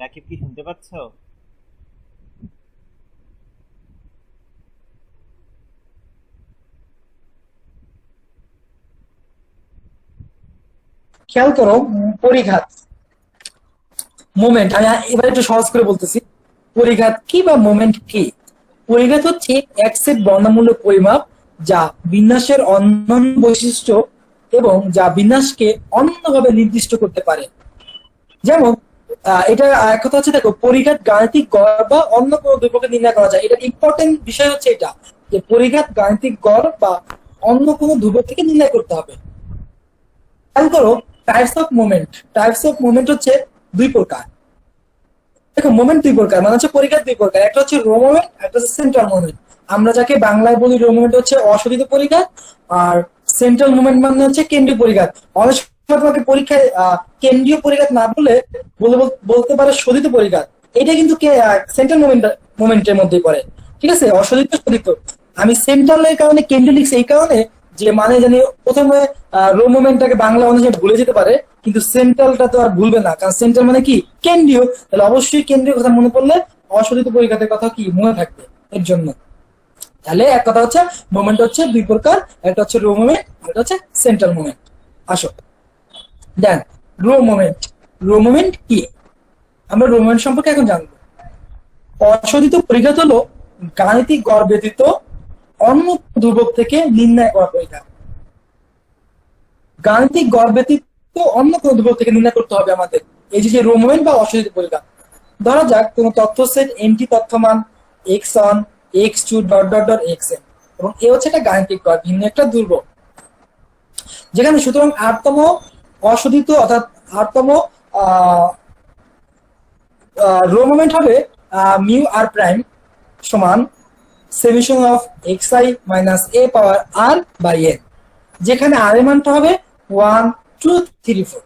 রাকিব কি শুনতে পাচ্ছ? খেয়াল করো। পরিঘাত মোমেন্ট আমি এবার একটু সহজ করে বলতেছি। পরিঘাত কি বা মোমেন্ট কি? পরিঘাত হচ্ছে এক সেট বর্ণমূলক পরিমাপ যা বিন্যাসের অন্যান্য বৈশিষ্ট্য এবং যা বিন্যাসকে অন্যভাবে নির্দিষ্ট করতে পারে। যেমন এটা এক কথা হচ্ছে, দেখো, পরিঘাত গাণিতিক গড় বা অন্য কোনো ধ্রুবকে নির্ণয় করা যায়। এটা ইম্পর্টেন্ট বিষয় হচ্ছে এটা, যে পরিঘাত গাণিতিক গড় বা অন্য কোনো ধ্রুবক থেকে নির্ণয় করতে হবে। খেয়াল করো, types of moment. Types of moment হচ্ছে দুই প্রকার। দেখো, মোমেন্ট দুই প্রকার, মানে হচ্ছে পরিঘাত দুই প্রকার। একটা হচ্ছে রো মোমেন্ট, একটা হচ্ছে সেন্ট্রাল মোমেন্ট। আমরা যাকে বাংলায় বলি রো মোমেন্ট হচ্ছে অশোধিত পরিঘাত, আর সেন্ট্রাল মোমেন্ট মানে হচ্ছে কেন্দ্রীয় পরিঘাত। অনেক সময় তোমাকে পরীক্ষায় কেন্দ্রীয় পরিঘাত না বলে বলতে পারে শোধিত পরিঘাত। এটা কিন্তু সেন্ট্রাল মোমেন্টের মধ্যে পড়ে। ঠিক আছে, অশোধিত শোধিত। আমি সেন্ট্রালের কারণে কেন্দ্রীয় লিখছি এই কারণে যে মানে জানি প্রথমে রো মোমেন্টটাকে বাংলা অনেকে ভুলে যেতে পারে, কিন্তু সেন্ট্রালটা তো আর ভুলবে না, কারণ সেন্ট্রাল মানে কি কেন্দ্রীয়। তাহলে অবশ্যই কেন্দ্রীয় কথা মনে পড়লে অশোধিত পরিঘাতের কথা কি মনে থাকবে এর জন্য। তাহলে এক কথা হচ্ছে মোমেন্ট হচ্ছে দুই প্রকার, একটা হচ্ছে রো মোমেন্ট, একটা হচ্ছে সেন্ট্রাল মোমেন্ট। আসো দেন, রো মোমেন্ট। রো মোমেন্ট কি? আমরা রো মোমেন্ট সম্পর্কে এখন জানবো। অশোধিত পরিঘাত হলো গাণিতিক গড় ব্যতীত অন্য ধ্রুবক থেকে নির্ণয় করা পরিঘাত। গাণিতিক গড় ব্যতীত অন্য কোনো ধ্রুবক থেকে নির্ণয় করতে হবে আমাদের এই যে রো মোমেন্ট বা অশোধিত পরিঘাত। ধরা যাক কোন তথ্য সেট এনটি তথ্যমান x1 x2 dot dot dot xn, এবং এ হচ্ছে একটা গাণিতিক গড় ভিন্ন একটা ধ্রুবক, যেখানে সুতরাং আটতম অশোধিত অর্থাৎ আটতম রো মোমেন্ট হবে মিউ আর প্রাইম সমান summation of xi minus a power r by n, যেখানে আর এর মানটা হবে 1 2 3 4।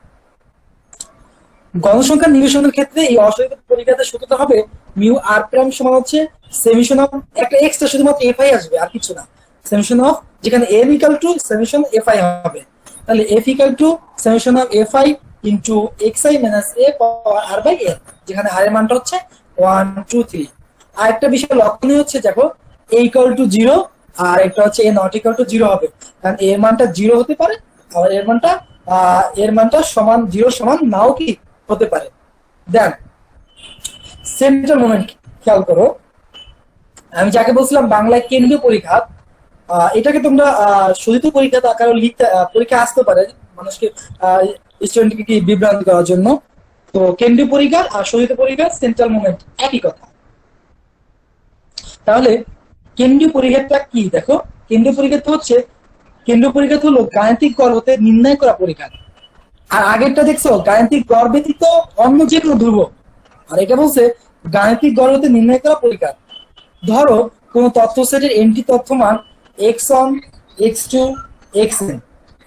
গণসংখ্যা নিরসনের ক্ষেত্রে এই অশোধিত পরিঘাতের সূত্রটা হবে মিউ আর প্রাইম সমান হচ্ছে সেমিশন অফ একটা এক্সট্রা শুধুমাত্র এফআই আসবে আর কিছু না, সেমিশন অফ, যেখানে m equal to summation f i হবে। তাহলে f equal to summation of f i into x i minus a power R by n, যেখানে আর এর মানটা হচ্ছে 1 2 3। আর একটা বিষয় লক্ষণীয় হচ্ছে, দেখো, এ ইকাল টু 0 আর একটা হচ্ছে এ নট ইকাল টু 0 হবে, কারণ এর মানটা 0 হতে পারে আর এর মানটা সমান 0 সমান নাও কি হতে পারে। দেন সেন্ট্রাল মোমেন্ট খেয়াল করো। আমি যাকে বলছিলাম বাংলায় কেন্দ্রীয় পরিঘাত, এটাকে তোমরা শোধিত পরিঘাত আকারে লিখতে পরীক্ষা আসতে পারে মানুষকে, স্টুডেন্টকে কি বিভ্রান্ত করার জন্য। তো কেন্দ্রীয় পরিঘাত আর শোধিত পরিঘাত সেন্ট্রাল মোমেন্ট একই কথা। তাহলে কেন্দ্রীয় পরিঘাতটা কি? দেখো, কেন্দ্রীয় পরিঘাত হলো গাণিতিক গড় হতে নির্ণয় করা পরিঘাত। আর আগেরটা দেখছো গাণিতিক গড় ব্যতীত অন্য যে কোনো ধ্রুবক, আর এটা বলছে গাণিতিক গড় হতে নির্ণয় করা পরিঘাত। ধরো কোন তথ্য সেটের এনটি তথ্যমান x1 x2 xn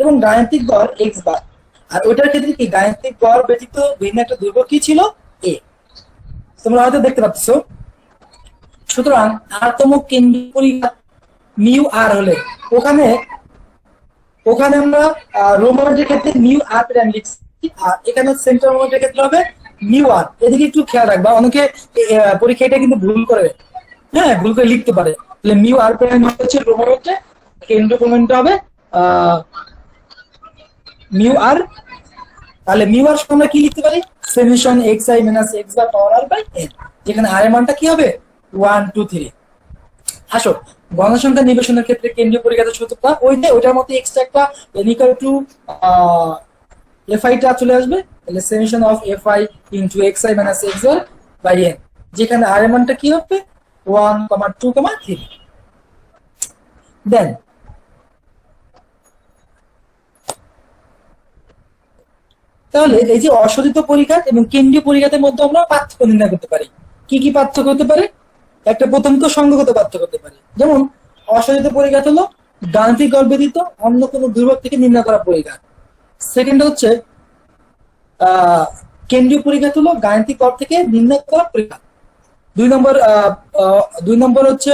এবং গাণিতিক গড় x বার, আর ওইটার ক্ষেত্রে কি গাণিতিক গড় ব্যতীত ভিন্ন একটা ধ্রুবক কি ছিল, a। তোমরা হয়তো দেখতে পাচ্ছ। সুতরাং আরতম কেন্দ্রীয় পরিঘাত মিউ আর হলে ওখানে ওখানে আমরা রো মোমেন্টের ক্ষেত্রে মিউ আর প্রাইম লিখছি, আর এখানে সেন্ট্রাল মোমেন্টের ক্ষেত্রে হবে মিউ আর। এদিকে একটু খেয়াল রাখবা, অনেকে পরীক্ষা এটা কিন্তু ভুল করে, হ্যাঁ, ভুল করে লিখতে পারে। তাহলে মিউ আর প্রাইম হচ্ছে রো মোমেন্টে, কেন্দ্রীয় মোমেন্ট হবে মিউ আর। তাহলে মিউ আর আমরা কি লিখতে পারি, summation xi minus x bar power R by n, যেখানে আর এর মানটা কি হবে 1 2 3। আসো গণসংখ্যা নিবেশনের ক্ষেত্রে কেন্দ্রীয় পরিঘাতের সূত্রটা ওইটার মধ্যে এক্সট্রা একটা n ইকুয়াল টু fi টা চলে আসবে। তাহলে summation of fi into xi minus x by n, যেখানে r এর মানটা কি হবে 1 2 3। দেন তাহলে এই যে অশোধিত পরিঘাত এবং কেন্দ্রীয় পরিঘাতের মধ্যে আমরা পার্থক্য নির্ণয় করতে পারি। কি কি পার্থক্য হতে পারে? একটা প্রথমত সংখ্যাগত পার্থক্য হতে পারে। যেমন অশোধিত পরিঘাত হলো গাণিতিক গড় ব্যতীত অন্য কোনো ধ্রুবক থেকে নির্ণয় করা পরিঘাত। সেকেন্ড হচ্ছে কেন্দ্রীয় পরিঘাত হলো গাণিতিক গড় থেকে নির্ণয় করা পরিঘাত। দুই নম্বর হচ্ছে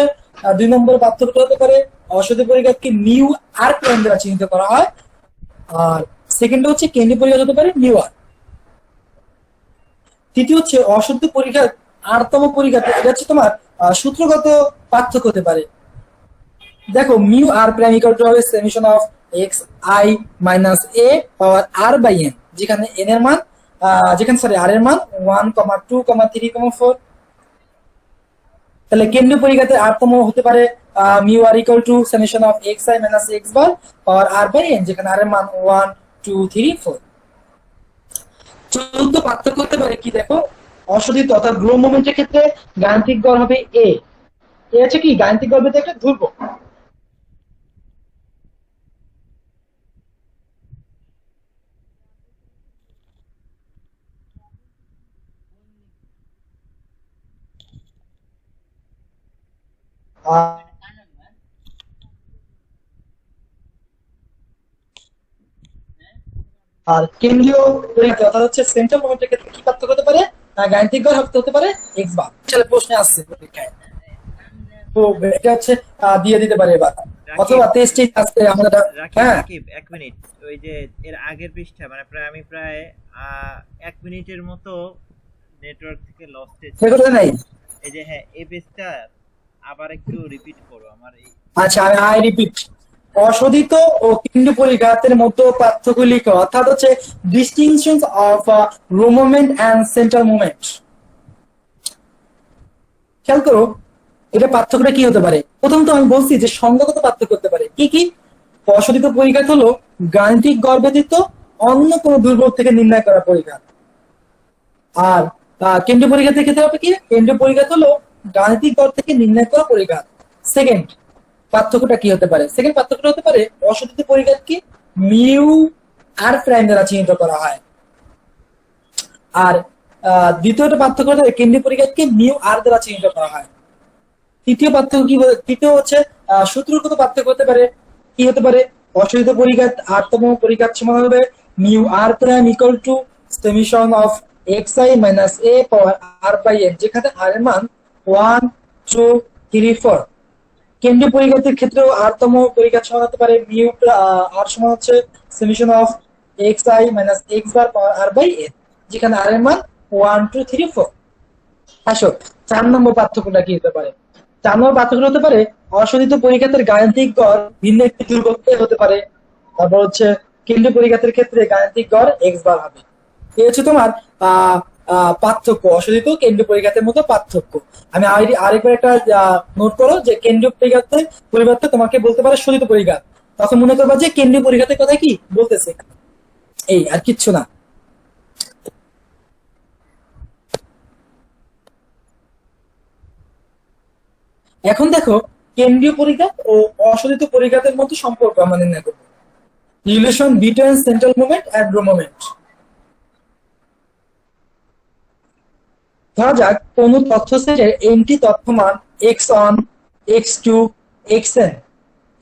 দুই নম্বর পার্থক্য হতে পারে অশোধিত পরিঘাতকে মিউ আর প্রাইম দ্বারা চিহ্নিত করা হয়, আর সেকেন্ড হচ্ছে কেন্দ্রীয় পরিঘাত হতে পারে মিউ আর। তৃতীয় হচ্ছে অশুদ্ধ পরিঘাত আরতম পরিঘাত, এটা হচ্ছে তোমার সূত্রগত পার্থক্য হতে পারে। দেখো mu r prime equal to হবে summation of x i minus a power R by n, যেখানে এন এর মান আর এর মান 1, 2, 3, 4। তাহলে কেন্দ্রীয় পরিঘাতের আরতম হতে পারে mu r equal to summation of x i minus x bar power R by n, যেখানে আর এর মান 1, 2, 3, 4। চতুর্থ পার্থক্য হতে পারে কি, দেখো অশোধিত অর্থাৎ গ্লো মোমেন্টের ক্ষেত্রে গাণিতিক গড় হবে এ। এ হচ্ছে কি গাণিতিক গড় বলতে একটা ধ্রুবক। আর কেন্দ্রীয় পরিঘাত অর্থাৎ হচ্ছে সেন্ট্রাল মোমেন্টের ক্ষেত্রে কি পার্থক্য হতে পারে, গাণিতিক গড় হতে পারে এক্স বার। তাহলে প্রশ্নে আসছে পরীক্ষায়, তো এটা হচ্ছে দিয়ে দিতে পারে এবার, অথবা টেস্টে আসছে আমরা। হ্যাঁ এক মিনিট, ওই যে এর আগের পৃষ্ঠা মানে আমি প্রায় 1 মিনিটের মতো নেটওয়ার্ক থেকে লস্ট সেটা নাই। এই যে হ্যাঁ, এই পেজটা আবার একটু রিপিট করো আমার এই। আচ্ছা আই রিপিট, অশোধিত ও কেন্দ্রীয় পরিঘাতের মধ্যে পার্থক্য লিখো, অর্থাৎ হচ্ছে distinctions of raw moment and central moment. খেয়াল করো এটা পার্থক্যটা কি হতে পারে। প্রথম তো আমি বলছি যে সংজ্ঞাগত পার্থক্য করতে পারে কি কি। অশোধিত পরিঘাত হলো গাণিতিক গড় ব্যতীত অন্য কোনো দুর্বল থেকে নির্ণয় করা পরিঘাত। আর কেন্দ্রীয় পরিঘাতের ক্ষেত্রে হবে কি, কেন্দ্রীয় পরিঘাত হলো গাণিতিক গড় থেকে নির্ণয় করা পরিঘাত। সেকেন্ড পার্থক্যটা কি হতে পারে, সেকেন্ড পার্থক্যটা হতে পারে অশোধিত পরিঘাত কি মিউ আর প্রাইম দ্বারা চিহ্নিত করা হয়। আর দ্বিতীয়টা পার্থক্য হতে কেন্দ্রীয় পরিঘাতকে মিউ আর দ্বারা চিহ্নিত করা হয়। তৃতীয় পার্থক্য কি, তৃতীয় হচ্ছে সূত্রগত পার্থক্য হতে পারে কি হতে পারে, অশোধিত পরিঘাত আরতম পরিঘাত সমান হবে mu r prime equal to summation of x i minus a power R by n, যেখানে আর এর মান 1, 2, 3, 4। কেন্দ্রীয় পরিঘাতের ক্ষেত্রেও আরতম পরিঘাত সমান হতে পারে মিউ আর সমান হচ্ছে summation of x i minus x bar power R by n, যেখানে আর এর মান 1, 2, 3, 4। আসো 4 নম্বর পার্থক্যটা কি হতে পারে। 4 নম্বর পার্থক্য হতে পারে অশোধিত পরিঘাতের গাণিতিক গড় ভিন্ন একটি ধ্রুবকে হতে পারে। তারপর হচ্ছে কেন্দ্রীয় পরিঘাতের ক্ষেত্রে গাণিতিক গড় এক্স বার হবে। এই হচ্ছে তোমার পার্থক্য, অশোধিত কেন্দ্রীয় পরিঘাতের মধ্যে পার্থক্য। আমি আরেকবার একটা নোট করো যে কেন্দ্রীয় পরিঘাতের পরিবর্তে তোমাকে বলতে পারে শোধিত পরিঘাত, তখন মনে করবা যে কেন্দ্রীয় পরিঘাতের কথা কি বলতেছে, এই আর কিচ্ছু না। এখন দেখো কেন্দ্রীয় পরিঘাত ও অশোধিত পরিঘাতের মধ্যে সম্পর্ক আমরা নির্ণয় করবো, relation between central moment and raw moment. ধরা যাক কোন তথ্য সেটের এনটি তথ্যমান x1, x2, xn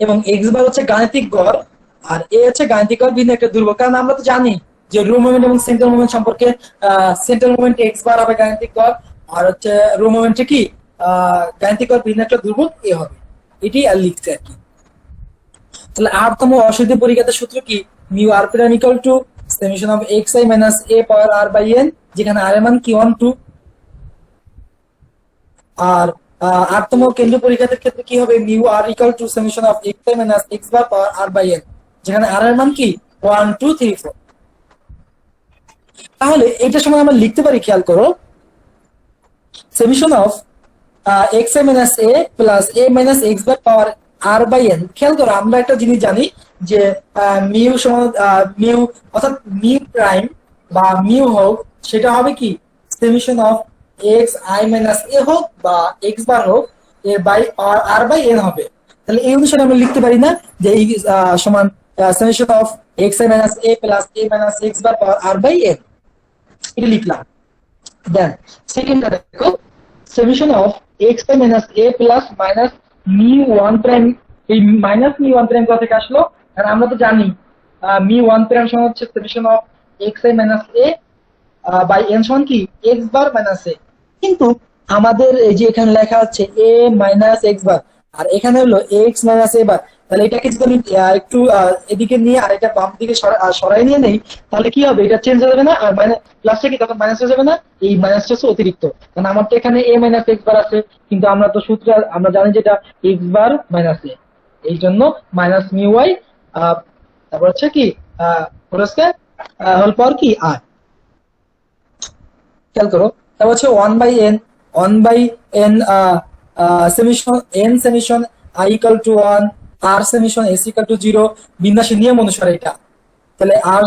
এবং x বার হচ্ছে গাণিতিক গড় আর এ হচ্ছে গাণিতিক গড় ভিন্ন একটা ধ্রুবক। কারণ আমরা তো জানি যে রো মোমেন্ট এবং সেন্ট্রাল মোমেন্ট সম্পর্কে, সেন্ট্রাল মোমেন্টে x বার হবে গাণিতিক গড় আর হচ্ছে রো মোমেন্টে কি গাণিতিক গড় ভিন্ন একটা ধ্রুবক এ হবে, এটি আর লিখছে আর কি। তাহলে আরতম অশোধিত পরিঘাতের সূত্র কি, mu r prime equal to summation of x i minus a power R by n, যেখানে আর এর মান কি 1, 2। আর আরতম কেন্দ্রীয় পরিঘাতের ক্ষেত্রে কি হবে, mu r equal to summation of x i minus x bar power R by n, যেখানে r এর মান কি 1, 2, 3, 4। তাহলে এটার সময় আমরা লিখতে পারি, খেয়াল করো, summation of x i minus a plus a minus x bar power R by n. খেয়াল করো আমরা একটা জিনিস জানি যে মিউ সমান মিউ অর্থাৎ মিউ প্রাইম বা মিউ হোক, সেটা হবে কি summation of x i minus a হোক বা এক্স বার হোক, এর বাই আর বাই এন হবে। তাহলে এই অনুসারে আমরা লিখতে পারি না যে এই সমান summation of x i minus a plus a minus x bar power R by n, এটা লিখলাম। দেন সেকেন্ডটা দেখো, summation of x i minus a plus minus mu one prime, এই মাইনাস মিউ ওয়ান প্রাইম কোথা থেকে আসলো, কারণ আমরা তো জানি মিউ ওয়ান প্রাইম সমান হচ্ছে summation of x i minus a by n সমান কি এক্স বার মাইনাস এ। কিন্তু আমাদের এই যে এখানে লেখা আছে এ মাইনাস এক্স বার আর এখানে হলো এক্স মাইনাস এ বার, তাহলে এটাকে যদি আমি একটু এদিকে নিয়ে আর এটা বাম দিকে সরাই নিয়ে নেই, তাহলে কি হবে, এটা চেঞ্জ হয়ে যাবে না, আর মাইনাস প্লাসটা কি তখন মাইনাস হয়ে যাবে না, এই মাইনাসটা হচ্ছে অতিরিক্ত, কারণ আমার তো এখানে এ মাইনাস এক্স বার আছে, কিন্তু আমরা তো সূত্রে আমরা জানি যে এটা এক্স বার মাইনাস এ, এই জন্য মাইনাস মিউ ওয়াই, তারপর হচ্ছে কি হোল স্কয়ার হোল পাওয়ার কি আর। খেয়াল করো, তারপর হচ্ছে one by n summation n summation i equal to 1, আর সেমিশন এস ইকাল টু 0, বিন্যাসের নিয়ম অনুসারে এটা, তাহলে r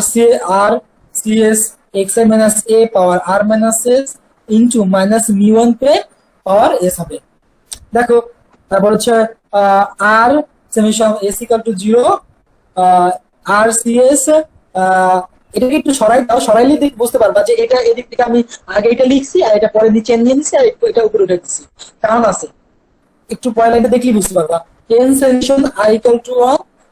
C s x i minus a power r minus s into minus mu one পে পাওয়ার এস হবে। দেখো, তারপর হচ্ছে r summation s equal to 0, r C s, এটাকে একটু সরাই দাও, সরাইলে বুঝতে পারবা যে এটা এদিক থেকে আমি আগে এটা লিখছি আর এটা পরে নিচে নিয়ে নিচ্ছি আর এটা উপরে উঠে দিচ্ছি, কারণ আছে, একটু পরের লাইনটা দেখলেই বুঝতে পারবা। n solution i equal to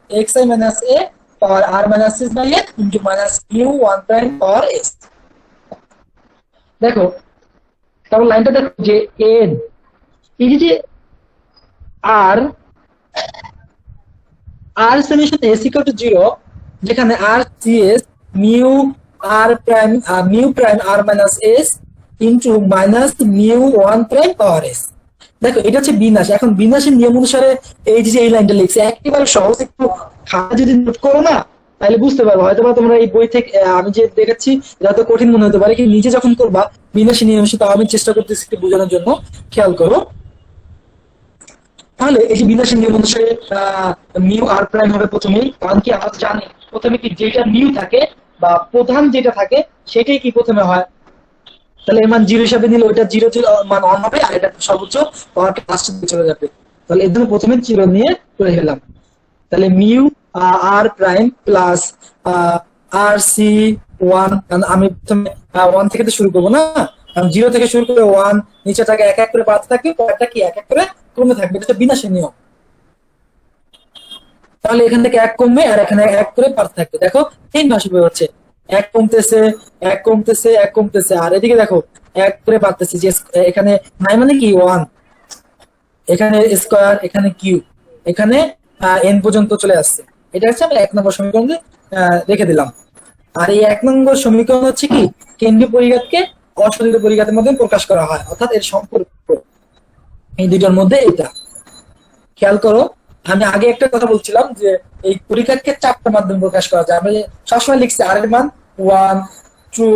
1 xi minus a power r minus s by n into minus mu 1 prime power s। দেখো, তারপর লাইনটা দেখো যে n এই যে r summation s equal to 0, যেখানে r cs mu prime r minus s into minus mu 1 prime power s। দেখো, এটা হচ্ছে বিন্যাস। এখন বিন্যাসের নিয়ম অনুসারে এই যে এই লাইনটা লিখছে একেবারে সহজ, একটু খাতা যদি নোট করো না তাহলে বুঝতে পারবো। হয়তো বা তোমরা এই বই থেকে আমি যে দেখাচ্ছি এটা তো কঠিন মনে হতে পারে, কিন্তু নিজে যখন করবা বিন্যাসের নিয়ম অনুসারে, তাও আমি চেষ্টা করতেছি একটু বোঝানোর জন্য, খেয়াল করো। তাহলে এই যে বিন্যাসের নিয়ম অনুসারে মিউ আর প্রাইম হবে প্রথমেই, কারণ কি আমরা জানি প্রথমে কি যেটা মিউ থাকে বা প্রধান যেটা থাকে সেটাই কি প্রথমে হয়, তাহলে এর মান 0 হিসাবে নিলে ওইটা 0 মান 1 হবে আর এটা সর্বোচ্চ পাওয়ারটা লাস্টের দিকে চলে যাবে। তাহলে এর জন্য প্রথমে 0 নিয়ে করে ফেললাম, তাহলে মিউ আর প্রাইম প্লাস আর সি 1, কারণ আমি প্রথমে 1 থেকে তো শুরু করবো না, কারণ 0 থেকে শুরু করে 1 নিচেটাকে এক এক করে বাড়তে থাকবে, পরেরটা কি এক এক করে কমে থাকবে, এটা বিন্যাসের নিয়ম। তাহলে এখান থেকে 1 কমবে আর এখানে 1 করে বাড়তে থাকবে। দেখো 3 ভাষা হচ্ছে, 1 কমতেছে 1 কমতেছে 1 কমতেছে, আর এদিকে দেখো 1 করে বাড়তেছে, যে এখানে নাই মানে কি 1, এখানে স্কয়ার, এখানে কিউব, এখানে এন পর্যন্ত চলে আসছে। এটা হচ্ছে আমি 1 নম্বর সমীকরণে রেখে দিলাম। আর এই 1 নম্বর সমীকরণ হচ্ছে কি কেন্দ্রীয় পরিঘাতকে অসলিত পরিঘাতের মধ্যে প্রকাশ করা হয়, অর্থাৎ এর সম্পর্ক এই দুইটার মধ্যে এটা। খেয়াল করো, আমি আগে একটা কথা বলছিলাম যে এই পরিঘাতকে 4টা মাধ্যমে প্রকাশ করা যায়। আমরা সবসময় লিখছি আর এর মান 1 2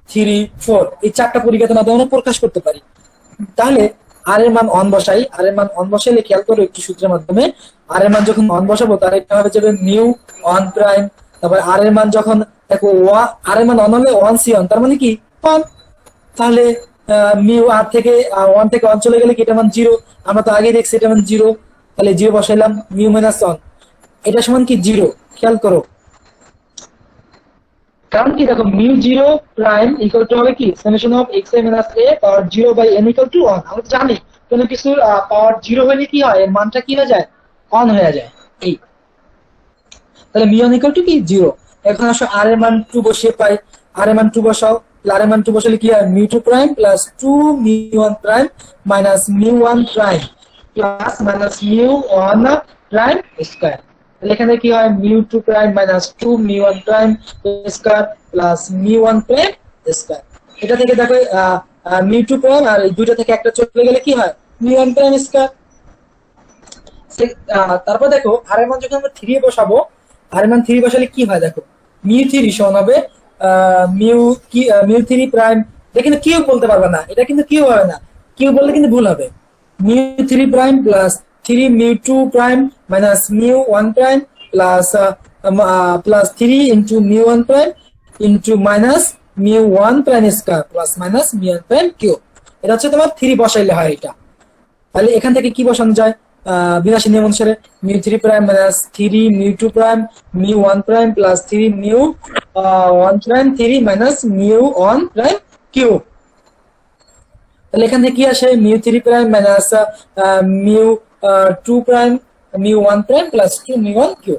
3 4, এই 4টা পরিঘাতের মাধ্যমে আমরা প্রকাশ করতে পারি। তাহলে আর এর মান 1 বসাই, আর এর মান 1 বসাইলে খেয়াল করো একটু সূত্রের মাধ্যমে, আর এর মান যখন 1 বসাবো তাহলে এটা হবে যাবে মিউ 1 প্রাইম, তারপর আর এর মান যখন দেখো আর এর মান 1 হলে 1 সি 1, তার মানে কি 1, তাহলে মিউ আর থেকে 1 থেকে 1 চলে গেলে কি এটা মান 0, আমরা তো আগে দেখছি এটা মান 0, তাহলে 0 বসাইলাম, মিউ মাইনাস 1 এটা সমান কি 0। খেয়াল করো, কারণ কি দেখো মিউ 0 প্রাইম ইকুয়াল টু হবে কি summation of xi minus a power 0 by n equal to 1। আমরা জানি কোনো কিছুর পাওয়ার 0 হলে কি হয়, এর মানটা কি হয়ে যায় 1 হয়ে যায়, এই। তাহলে মিউ 1 ইকুয়াল টু কি 0। এখন আসো আর এর মান 2 বসিয়ে পাই, আর এর মান 2 বসাও, আর এর মান 2 বসালে কি হয় mu 2 prime plus 2 mu 1 prime minus mu 1 prime plus minus mu 1 prime square. তাহলে এখানে কি হয় mu 2 prime minus 2 mu 1 prime square plus mu 1 prime square. এটা থেকে দেখো মিউ 2 প্রাইম আর এই দুইটা থেকে একটা চলে গেলে কি হয় মিউ 1 প্রাইম স্কয়ার। তারপর দেখো আর এর মান যখন আমরা 3 এ বসাবো, আর এর মান 3 বসালে কি হয় দেখো মিউ 3 সমান হবে মিউ 3 প্রাইম, এটা কিন্তু কিউ বলতে পারবে না, এটা কিন্তু কিউ হবে না, কিউ বললে কিন্তু ভুল হবে। Mu 3 prime plus 3 mu 2 prime minus mu 1 prime plus 3 into mu 1 prime into minus mu 1 prime square plus minus mu 1 prime cube. এটা হচ্ছে তোমার 3 বসাইলে হয় এটা। তাহলে এখান থেকে কি বসানো যায় বিন্যাসের নিয়ম অনুসারে, mu 3 prime minus 3 mu 2 prime mu 1 prime plus 3 mu 1 prime 3 minus mu 1 prime cube. তাহলে এখান থেকে কি আসে mu 3 prime minus mu 2 prime mu 1 prime plus 2 mu 1 cube.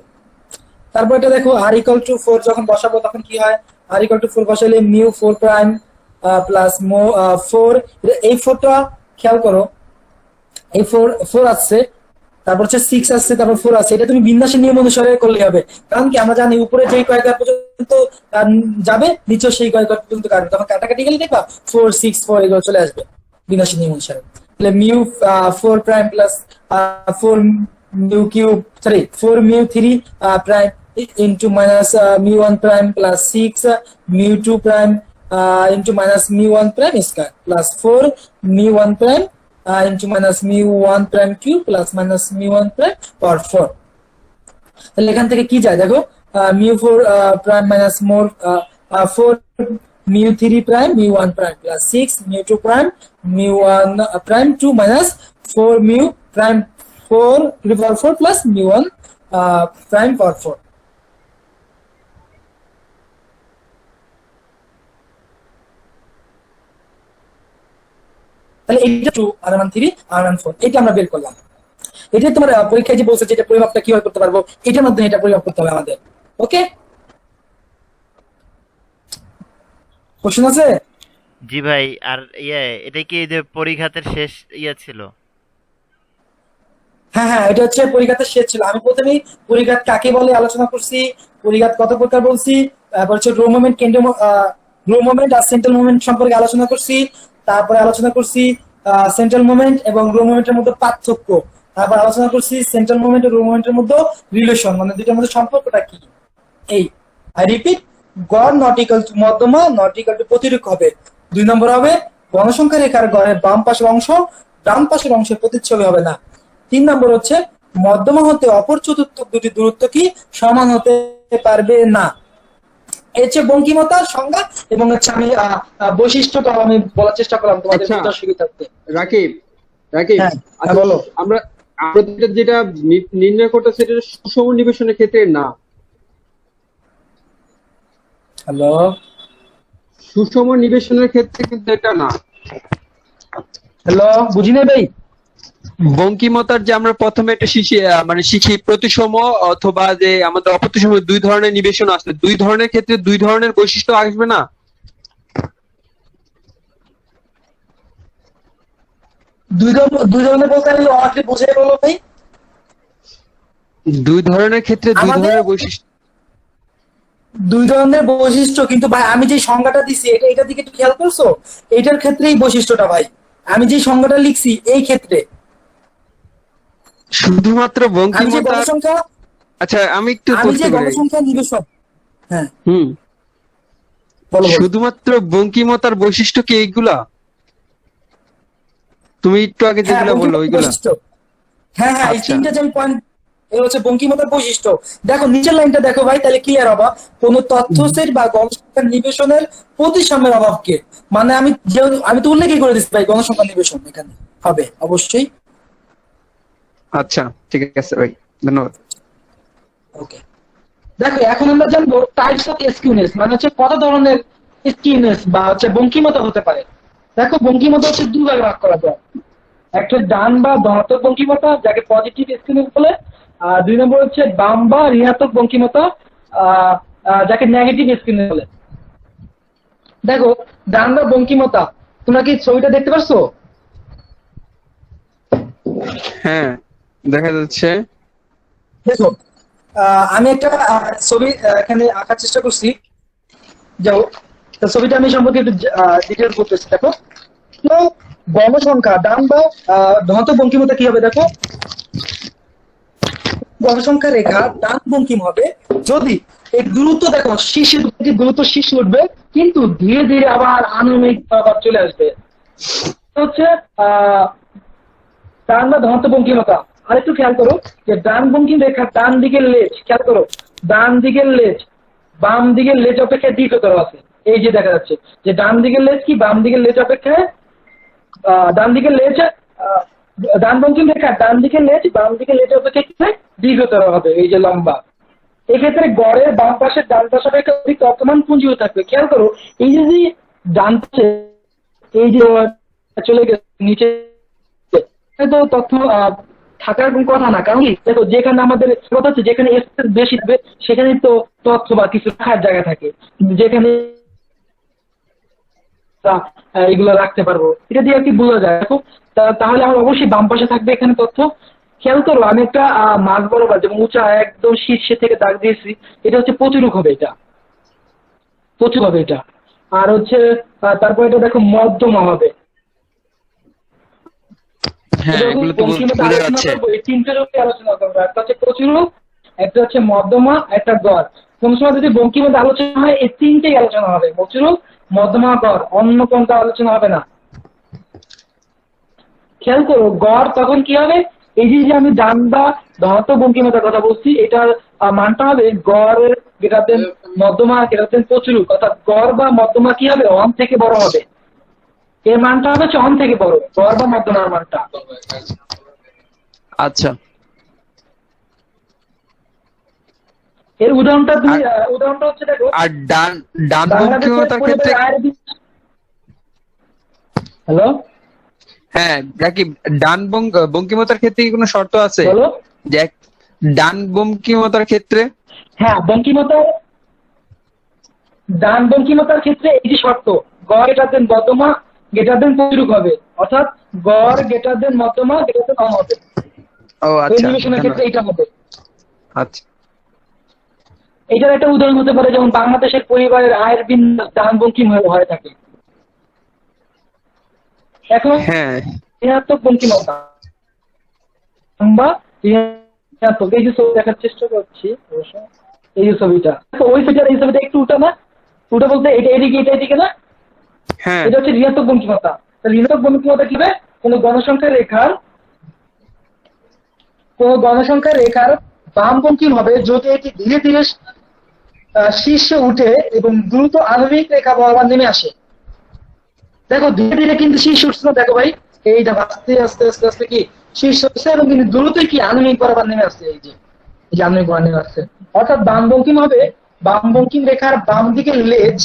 তারপর এটা দেখো আর ইকুয়াল টু 4 যখন বসাবো তখন কি হয়, আর ইকুয়াল টু 4 বসাইলে মিউ 4 প্রাইম প্লাস 4, এই 4টা খেয়াল করো এই 4 আসছে তারপর হচ্ছে 6 আছে, তারপর 4 আছে। এটা তুমি বিন্যাসের নিয়ম অনুসারে করলে হবে, কারণ কি আমরা জানি উপরে যেই কয়েক ঘর পর্যন্ত যাবে, নিচেও সেই কয়েক ঘর পর্যন্ত কাটবে, তখন কাটাকাটি গেলে দেখবা 4 6 4 এগুলো চলে আসবে বিন্যাসের নিয়ম অনুসারে। তাহলে mu 4 prime plus 4 mu cube, sorry 4 mu 3 prime into minus mu 1 prime plus 6 mu 2 prime into minus mu 1 prime square plus 4 mu 1 prime into minus mu 1 prime cube plus minus mu 1 prime power 4। তাহলে এখান থেকে কি যায় দেখো, mu 4 prime minus more 4 mu 3 prime mu 1 prime plus 6 mu 2 prime mu 1 prime 2 minus 4 mu prime 4 to the power 4 plus mu 1 prime power 4। তাহলে এইটা 2 r1 3 r1 4 এটা আমরা বের করলাম। এটা তোমার পরীক্ষায় যে বলছে যে এটা পরিমাপটা কিভাবে করতে পারবো, এটার মাধ্যমে এটা পরিমাপ করতে হবে আমাদের। ওকে, কোশ্চেন আছে? জি ভাই। আর এটা কি এই যে পরিঘাতের শেষ ছিল? হ্যাঁ হ্যাঁ, এটা হচ্ছে পরিঘাতের শেষ ছিল। আমি প্রথমেই পরিঘাত কাকে বলে আলোচনা করছি, পরিঘাত কত প্রকার বলছি, তারপর হচ্ছে রো মোমেন্ট, রো মোমেন্ট আর সেন্ট্রাল মোমেন্ট সম্পর্কে আলোচনা করছি, তারপরে আলোচনা করছি সেন্ট্রাল মোমেন্ট এবং রো মোমেন্টের মধ্যে পার্থক্য, তারপর আলোচনা করছি সেন্ট্রাল মোমেন্ট ও রো মোমেন্টের মধ্যে রিলেশন, মানে দুইটার মধ্যে সম্পর্কটা কি। এই আই রিপিট, গড় নট ইকুয়াল টু মধ্যমা নট ইকুয়াল টু প্রতিরূপ হবে। 2 নম্বর হবে গণসংখ্যা রেখার গড়ের বাম পাশের অংশ ডান পাশের অংশের প্রতিচ্ছবি হবে না। 3 নম্বর হচ্ছে মধ্যমা হতে অপর চতুর্থক দুটি দূরত্ব কি সমান হতে পারবে না। এই হচ্ছে বঙ্কিমতার সংজ্ঞা এবং হচ্ছে আমি বৈশিষ্ট্যটা আমি বলার চেষ্টা করলাম তোমাদের বুঝার সুবিধার্থে। রাকিব রাকিব হ্যাঁ, আচ্ছা, বলো। আমরা আমরা যেটা নির্ণয় করতে সেটা সুষম নিবেশনের ক্ষেত্রে না। হ্যালো, সুষম নিবেশনের ক্ষেত্রে কিন্তু এটা না। হ্যালো, বুঝি নাই ভাই। বঙ্কিমতার যে আমরা প্রথমে একটা শিখি প্রতিসম অথবা যে আমাদের অপ্রতিসম, 2 ধরনের নিবেশন আসবে, 2 ধরনের ক্ষেত্রে 2 ধরনের বৈশিষ্ট্য আসবে না। দুই ধরনের বলতে আমি আমাকে বুঝিয়ে বলো ভাই। 2 ধরনের ক্ষেত্রে 2 ধরনের বৈশিষ্ট্য, 2 ধরনের বৈশিষ্ট্য, কিন্তু ভাই আমি যে সংজ্ঞাটা দিছি এটা দিকে একটু খেয়াল করছো? এটার ক্ষেত্রে এই বৈশিষ্ট্যটা ভাই, আমি যে সংজ্ঞাটা লিখছি এই ক্ষেত্রে শুধুমাত্র বঙ্কিমতা। আচ্ছা আমি একটু গণসংখ্যা নিবেশন, হ্যাঁ শুধুমাত্র বঙ্কিমতার বৈশিষ্ট্য কি এইগুলা? তুমি একটু আগে যেগুলো বললো ওইগুলা? হ্যাঁ হ্যাঁ, এই 3টা যে পয়েন্ট, এই হচ্ছে বঙ্কিমতার বৈশিষ্ট্য। দেখো নিচের লাইনটা দেখো ভাই, তাহলে ক্লিয়ার হবা। কোন তথ্য সেট বা গণসংখ্যা নিবেশনের প্রতিসাম্যের অভাবকে, মানে আমি তো উল্লেখই করে দিচ্ছি ভাই, গণসংখ্যা নিবেশন এখানে হবে অবশ্যই। আচ্ছা ঠিক আছে ভাই, ধন্যবাদ। ওকে, দেখো এখন আমরা জানবো টাইপস অফ স্কিউনেস, মানে হচ্ছে কত ধরনের স্কিউনেস বা হচ্ছে বঙ্কিমতা হতে পারে। দেখো বঙ্কিমতা হচ্ছে 2 ভাগে ভাগ করা যায়, একটা ডান বা ধনাত্মক বঙ্কিমতা যাকে পজিটিভ স্কিউনেস বলে, আর 2 নম্বর হচ্ছে বাম বা ঋণাত্মক বঙ্কিমতা যাকে নেগেটিভ স্কিউনেস বলে। দেখো ডান বা বঙ্কিমতা, তোমরা কি ছবিটা দেখতে পাচ্ছো? হ্যাঁ দেখা যাচ্ছে। দেখো আমি একটা ছবি এখানে আঁকার চেষ্টা করছি, যাও ছবিটা আমি সম্পর্কে একটু ডিটেইল করতেছি। দেখো তো গণসংখ্যা ডান বা ধনাত্মক বঙ্কিমতা কি হবে, দেখো গণসংখ্যা রেখা ডান বঙ্কিম হবে যদি এই দূরত্ব, দেখো শীর্ষের দূরত্ব শীর্ষে উঠবে কিন্তু ধীরে ধীরে আবার আনুমানিক আবার চলে আসবে, হচ্ছে ডান বা ধনাত্মক বঙ্কিমতা। আর একটু খেয়াল করো যে ডান বঙ্কিম রেখা ডান দিকের লেজ, খেয়াল করো ডান দিকের লেজ বাম দিকের লেজ অপেক্ষা দীর্ঘতর আছে। এই যে দেখা যাচ্ছে যে ডান দিকের লেজ কি বাম দিকের লেজ অপেক্ষায়, ডান দিকের লেজ ডান বঙ্কিম রেখা ডান দিকের লেজ বাম দিকের লেজ অপেক্ষা কি দীর্ঘতর হবে, এই যে লম্বা। এক্ষেত্রে গড়ের বাম পাশে ডান পাশে অপেক্ষা অধিক তথ্যমান পুঞ্জিও থাকবে। খেয়াল করো এই যে ডান পাশে এই যে চলে গেছে নিচে, তো তথ্য থাকার কোন কথা না, কারণ কি দেখো যেখানে আমাদের কথা হচ্ছে যেখানে স্পেস বেশি থাকবে সেখানে তো তথ্য বা কিছু রাখার জায়গা থাকে, যেখানে এগুলো রাখতে পারবো, এটা দিয়ে আর কি বোঝা যায়। দেখো তাহলে আমার অবশ্যই বাম পাশে থাকবে এখানে তথ্য, খেয়াল করো আমি একটা মাঝ বরাবর যেমন উঁচা একদম শীর্ষে থেকে দাগ দিয়েছি, এটা হচ্ছে প্রচুরক হবে, এটা প্রচুর হবে এটা। আর হচ্ছে তারপর এটা দেখো মধ্যমা হবে। হ্যাঁ, এটা এগুলো তো বঙ্কিমতা বোঝা আলোচনা যাচ্ছে। করবো, এই তিনটে রূপে আলোচনা করবো, একটা হচ্ছে প্রচুরক, একটা হচ্ছে মধ্যমা, একটা গড়। কোন সময় যদি বঙ্কিমতা আলোচনা হয় এই তিনটেই আলোচনা হবে, প্রচুরক, মধ্যমা, গড়, অন্য কোনটা আলোচনা হবে না। খেয়াল করো গড় তখন কি হবে, এই যে আমি ডান বা ধনাত্মক বঙ্কিমতার কথা বলছি, এটার মানটা হবে গড়ের গ্রেটার দেন মধ্যমা গ্রেটার দেন প্রচুরক, অর্থাৎ গড় বা মধ্যমা কি হবে, অন থেকে বড় হবে। এর মানটা হবে অন থেকে বড়, গড় বা মধ্যমার মানটা। আচ্ছা, এর উদাহরণটা তুমি উদাহরণটা হচ্ছে দেখো আর ডান ডান বাংলাদেশের বঙ্কিমতার ক্ষেত্রে পরিবারের আয়ের হ্যালো হ্যাঁ কি ডান বঙ্কিমতার ক্ষেত্রে কি কোনো শর্ত আছে বলো। যে ডান বঙ্কিমতার ক্ষেত্রে? হ্যাঁ, বঙ্কিমতার ডান বঙ্কিমতার ক্ষেত্রে এই যে শর্ত, গড় গ্রেটার দেন মধ্যমা গ্রেটার দেন প্রচুরক হবে, অর্থাৎ গড় গ্রেটার দেন মধ্যমা গ্রেটার দেন অন হবে। ও এই আচ্ছা, নিবেশনের ক্ষেত্রে এটা হবে। আচ্ছা এটার একটা উদাহরণ হতে পারে যেমন বাংলাদেশের পরিবারের আয়ের বিন্যাস ডান বঙ্কিম হয়ে থাকে। এখন হ্যাঁ ঋণাত্মক বঙ্কিমতা বা ঋণাত্মক, এই যে ছবি দেখার চেষ্টা করছি অবশ্য, এই যে ছবিটা, ওই ছবিটার এই ছবিটা একটু উল্টা না, উল্টা বলতে এটা এদিকে এটা এদিকে না, হ্যাঁ এটা হচ্ছে ঋণাত্মক বঙ্কিমতা। ঋণাত্মক বঙ্কিমতা কি হবে, কোনো গণসংখ্যার রেখার বাম বঙ্কিম হবে যদি এটি ধীরে ধীরে শীর্ষে উঠে এবং দ্রুত আণবিক রেখা বরাবর নেমে আসে। দেখো ধীরে ধীরে কিন্তু শীর্ষ উঠছে না, দেখো ভাই এইটা আস্তে আস্তে আস্তে আস্তে কি শীর্ষ উঠছে এবং কিন্তু দ্রুতই কি আণবিক বরাবর নেমে আসছে, এই যে আণবিক বরাবর নেমে আসছে। অর্থাৎ বাম বঙ্কিম হবে, বাম বঙ্কিম রেখার বাম দিকের লেজ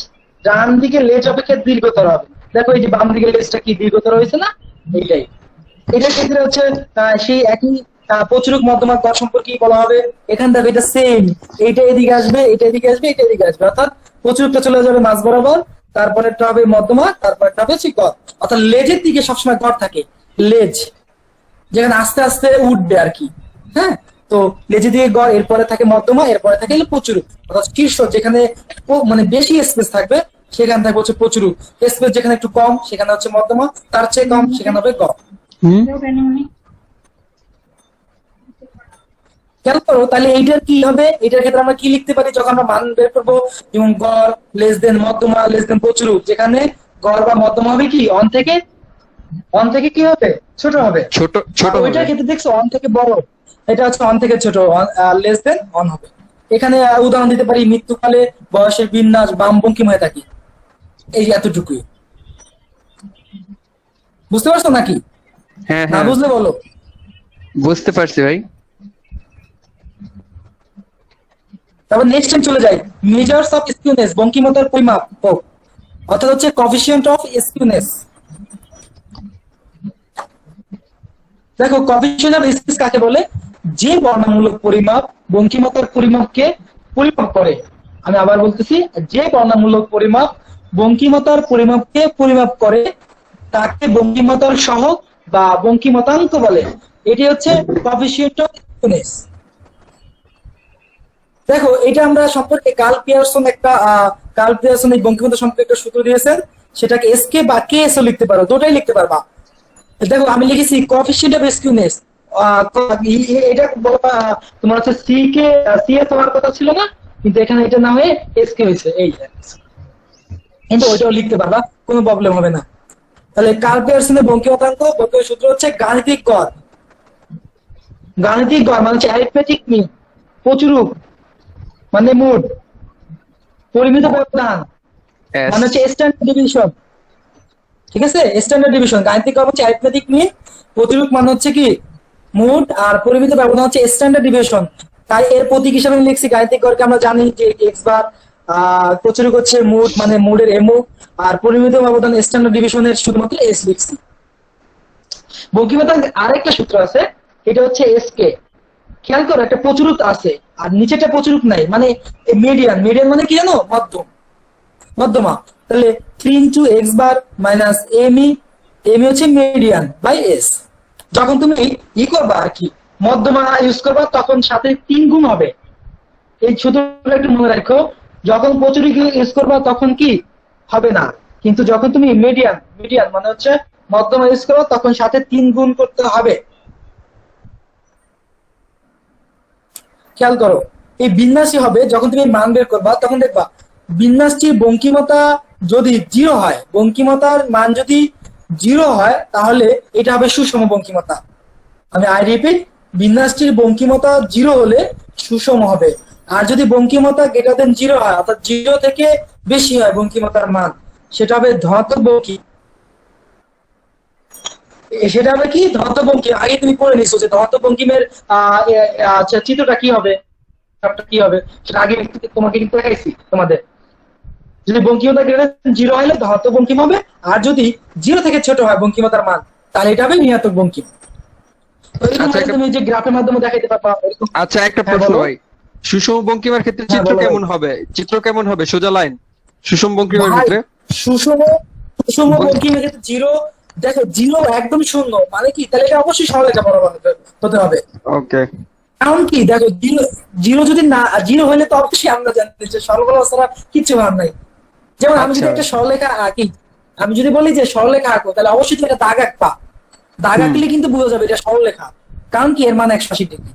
ডান দিকের লেজ অপেক্ষা দীর্ঘতর হবে। দেখো এই যে বাম দিকের লেজটা কি দীর্ঘতর হয়েছে না, এইটাই। এটার ক্ষেত্রে হচ্ছে সেই একই প্রচুরক মধ্যমা গড় সম্পর্কে বলা হবে। এখান থেকে এটা সেম, এইটা এদিকে আসবে, এটা এদিকে আসবে, এটা এদিকে আসবে, অর্থাৎ প্রচুরকটা চলে যাবে মাঝ বরাবর, তারপরেরটা হবে মধ্যমা, তারপরেরটা হবে হচ্ছে গড়। অর্থাৎ লেজের দিকে সবসময় গড় থাকে, লেজ যেখানে আস্তে আস্তে উঠবে আর কি। হ্যাঁ, তো লেজের দিকে গড়, এরপরে থাকে মধ্যমা, এরপরে থাকে প্রচুরক। অর্থাৎ শীর্ষ যেখানে মানে বেশি স্পেস থাকবে সেখানে থাকবে হচ্ছে প্রচুরক, স্পেস যেখানে একটু কম সেখানে হচ্ছে মধ্যমা, তার চেয়ে কম সেখানে হবে গড়। খেয়াল করো তাহলে এইটার কি হবে, এটার ক্ষেত্রে আমরা কি লিখতে পারি যখন আমরা মান বের করবো, যেমন গড় লেস দেন মধ্যমা লেস দেন প্রচুরক, যেখানে গড় বা মধ্যমা হবে কি অন থেকে কি হবে, ছোট হবে। ছোট ওইটার ক্ষেত্রে দেখছো অন থেকে বড়, এটা হচ্ছে অন থেকে ছোট, লেস দেন অন হবে। এখানে উদাহরণ দিতে পারি, মৃত্যুকালে বয়সের বিন্যাস বাম বঙ্কিম হয়ে থাকে, এই এতটুকুই। বুঝতে পারছো নাকি? হ্যাঁ না হ্যাঁ বুঝলে বলো। বুঝতে পারছি ভাই। তারপর নেক্সট টাইম চলে যাই, মেজার্স অফ স্কিউনেস, বঙ্কিমতার পরিমাপ, অর্থাৎ হচ্ছে কোএফিসিয়েন্ট অফ স্কিউনেস। দেখো কোএফিসিয়েন্ট অফ স্কিউনেস কাকে বলে, যে বর্ণমূলক পরিমাপ বঙ্কিমতার পরিমাপকে পরিমাপ করে। আমি আবার বলতেছি, যে বর্ণমূলক পরিমাপ বঙ্কিমতার পরিমাপকে পরিমাপ করে তাকে বঙ্কিমতার সহগ বা বঙ্কিমতাঙ্ক বলে। এটি হচ্ছে কোএফিসিয়েন্ট অফ স্কিউনেস। দেখো এটা আমরা সম্পর্কে কার্ল পিয়ারসন এই বঙ্কিমতা সম্পর্কে একটা সূত্র দিয়েছেন, সেটাকে এসকে বা কেএস ও লিখতে পারো, দুটোই লিখতে পারবা। দেখো আমি লিখেছি কোএফিসিয়েন্ট অফ স্কিউনেস, এটা তোমার হচ্ছে সিএস হওয়ার কথা ছিল না, কিন্তু এখানে এটা না হয়ে এসকে হয়েছে, এই কিন্তু ওইটাও লিখতে পারবা, কোনো প্রবলেম হবে না। তাহলে কার্ল পিয়ারসনের বঙ্কিমতাঙ্ক সূত্র হচ্ছে গাণিতিক গড় মানে হচ্ছে অ্যারিথমেটিক মিন, প্রচুরক মানে মোট, পরিমিত ব্যবধান মানে হচ্ছে স্ট্যান্ডার্ড ডিভিশন। ঠিক আছে, স্ট্যান্ডার্ড ডিভিশন গাণিতিক গড় হচ্ছে অ্যারিথমেটিক মিন, প্রচুরক মানে হচ্ছে কি মোট, আর পরিমিত ব্যবধান হচ্ছে স্ট্যান্ডার্ড ডিভিশন। তাই এর প্রতীক হিসাবে লিখছি গাণিতিক গড়কে আমরা জানি যে এক্স বার, প্রচুরক হচ্ছে মোট মানে মোডের এমও, আর পরিমিত ব্যবধান স্ট্যান্ডার্ড ডিভিশনের শুধুমাত্র এস লিখছি। বঙ্কিমতাঙ্ক আরেকটা সূত্র আছে, এটা হচ্ছে এসকে। খেয়াল করো একটা প্রচুরক আছে আর নিচেটা প্রচুরক নাই, মানে মিডিয়ান মানে কি জানো, মধ্যমা। তাহলে 3 into x bar minus ME হচ্ছে মিডিয়ান বাই এস। যখন তুমি করবা আর কি মধ্যমা ইউজ করবা তখন সাথে 3 গুণ হবে। এই সূত্রটা একটু মনে রাখো, যখন প্রচুরিক ইউজ করবা তখন কি হবে না, কিন্তু যখন তুমি মিডিয়ান মানে হচ্ছে মধ্যমা ইউজ করো তখন সাথে 3 গুণ করতে হবে। খেয়াল করো, এই বিন্যাসই হবে যখন তুমি মান বের করবা তখন দেখবা বিন্যাসটির বঙ্কিমতা যদি 0 হয়, বঙ্কিমতার মান যদি 0 হয় তাহলে এটা হবে সুষম বঙ্কিমতা। আমি আই রিপিট, বিন্যাসটির বঙ্কিমতা 0 হলে সুষম হবে। আর যদি বঙ্কিমতা গ্রেটার দেন 0 হয়, অর্থাৎ 0 থেকে বেশি হয় বঙ্কিমতার মান, সেটা হবে ধনাত্মক বঙ্কি। সেটা হবে কি ধনাত্মক বঙ্কিম। আগে তুমি পড়ে নিছো যে ধনাত্মক বঙ্কিমের চিত্রটা কি হবে, কি হবে সেটা আগে তোমাকে কিন্তু দেখাইছি তোমাদের। যদি বঙ্কিমতা গ্রেটার দেন 0 হলে ধনাত্মক বঙ্কিম হবে, আর যদি 0 থেকে ছোট হয় বঙ্কিমতার মান তাহলে এটা হবে ঋণাত্মক বঙ্কিম। তুমি যে গ্রাফের মাধ্যমে দেখাইতে পারবা। আচ্ছা, একটা প্রশ্ন ভাই, সুষম বঙ্কিমার ক্ষেত্রে চিত্র কেমন হবে? চিত্র কেমন হবে? সোজা লাইন সুষম বঙ্কিমের ক্ষেত্রে? সুষম বঙ্কিমের ক্ষেত্রে 0, দেখো 0 একদম শূন্য মানে কি, তাহলে এটা অবশ্যই সরলরেখা বরাবর হতে হবে। ওকে, কারণ কি দেখো 0 যদি না 0 হলে তো অবশ্যই আমরা জানি যে সরলরেখা ছাড়া কিচ্ছু ভাব নাই। যেমন আমি যদি একটা সরলরেখা আঁকি, আমি যদি বলি যে সরলরেখা আঁকো, তাহলে অবশ্যই তুমি একটা দাগ আঁকবা। দাগ আঁকলে কিন্তু বোঝা যাবে এটা সরলরেখা, কারণ কি এর মান 180 ডিগ্রি।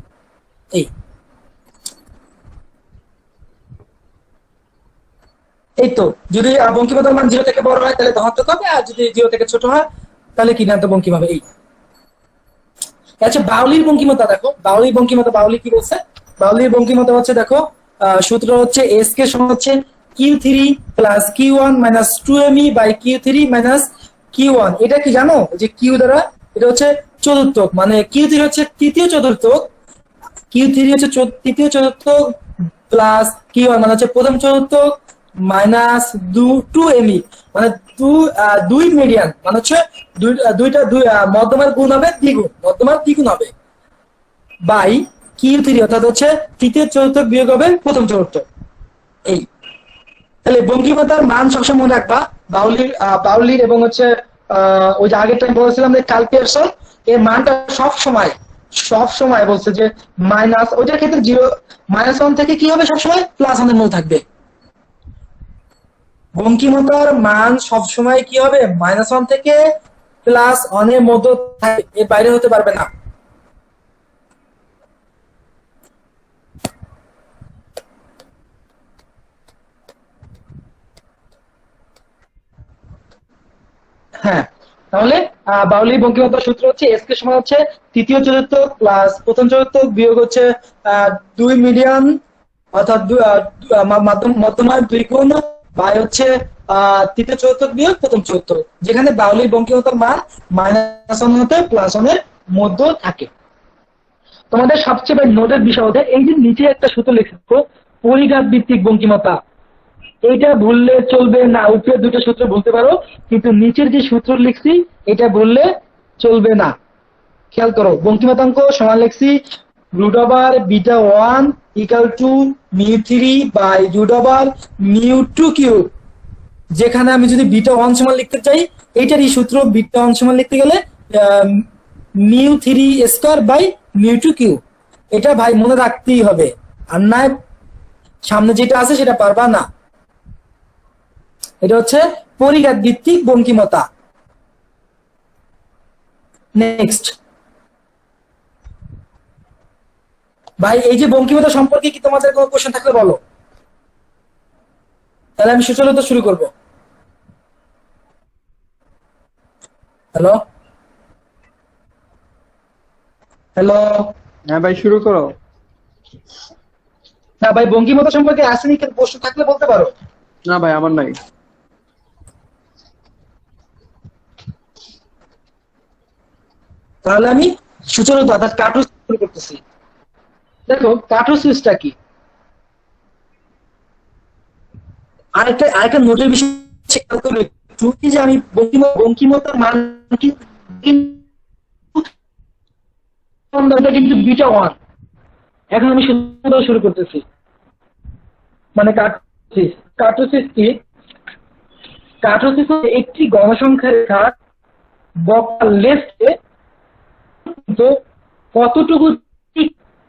এই তো যদি বঙ্কিমতার মান 0 থেকে বড় হয় তাহলে ধনাত্মক হবে, আর যদি 0 থেকে ছোট হয় তাহলে কি ঋণাত্মক বঙ্কিম হবে। এই আচ্ছা, বাউলির বঙ্কিমতা দেখো, বাউলির বঙ্কিমতা বাউলি কি বলছে? বাউলির বঙ্কিমতা হচ্ছে দেখো, সূত্র হচ্ছে এস কে সমান হচ্ছে Q3 plus Q1 minus 2me by Q3 minus Q1। এটা কি জানো যে Q দ্বারা এটা হচ্ছে চতুর্থক, মানে Q3 হচ্ছে তৃতীয় চতুর্থক, Q3 হচ্ছে তৃতীয় চতুর্থক প্লাস Q1 মানে হচ্ছে প্রথম চতুর্থক মাইনাস 2me মানে 2 মিডিয়ান মানে হচ্ছে দুইটা মধ্যমার গুণ হবে দ্বিগুণ, মধ্যমার দ্বিগুণ হবে বাই Q3 অর্থাৎ হচ্ছে তৃতীয় চতুর্থক বিয়োগ হবে প্রথম চতুর্থক। এই তাহলে বঙ্কিমতার মান সবসময় মনে রাখবা, বাউলির এবং হচ্ছে ওই যে আগের টাইম বলেছিলাম যে কালপিয়ারসন, এর মানটা সব সময় বলছে যে মাইনাস, ওইটার ক্ষেত্রে 0 -1 থেকে কি হবে সবসময় +1 এর মধ্যে থাকবে। বঙ্কিমতার মান সবসময় কি হবে -1 থেকে +1 এর মধ্যে থাকবে, এর বাইরে হতে পারবে না। হ্যাঁ, তাহলে বাউলি বঙ্কিমতার সূত্র হচ্ছে এস কে সমান হচ্ছে তৃতীয় চতুর্থক প্লাস প্রথম চতুর্থক বিয়োগ হচ্ছে 2 মিডিয়ান অর্থাৎ মধ্যমার 2 গুণ বাই হচ্ছে তৃতীয় চতুর্থক বিয়োগ প্রথম চতুর্থক, যেখানে বাউলি বঙ্কিমতার মান -1 হতে +1 এর মধ্যে থাকে। তোমাদের সবচেয়ে নোটের বিষয় হচ্ছে এই যে নিচে একটা সূত্র লিখছো পরিঘাত ভিত্তিক বঙ্কিমতা, এইটা ভুললে চলবে না। উপরে দুটো সূত্র বলতে পারো, কিন্তু নিচের যে সূত্র লিখছি এটা ভুললে চলবে না। খেয়াল করো, বঙ্কিমতাঙ্ক সমান লিখছি √β1 = μ3 বাই √μ2 কিউব। যেখানে আমি যদি β1 সমান লিখতে চাই, এইটারই সূত্র β1 সমান লিখতে গেলে μ3² বাই μ2 কিউব। এটা ভাই মনে রাখতেই হবে, আর না সামনে যেটা আছে সেটা পারবা না। এটা হচ্ছে পরিঘাত ভিত্তিক বঙ্কিমতা। নেক্সট ভাই, এই যে বঙ্কিমতা সম্পর্কে কি তোমাদের কোনো কোশ্চেন থাকলে বলো, তাহলে আমি সুচারুতা শুরু করব। হ্যালো হ্যালো হ্যাঁ ভাই, শুরু করো। না ভাই, বঙ্কিমতা সম্পর্কে আসেনি, প্রশ্ন থাকলে বলতে পারো। না ভাই, আমার নাই। তাহলে আমি সুচারুতা অর্থাৎ কার্টুস শুরু করতেছি। দেখো কার্টোসিসটা কি, আরেকটা নোটের বিষয় খেয়াল করবে একটু, যে আমি বঙ্কিমতার মান কিন্তু β1। এখন আমি শুরু করতেছি, মানে কার্টোসিস কি? কার্টোসিস একটি গণসংখ্যা রেখার বক্রতার লেফটে কতটুকু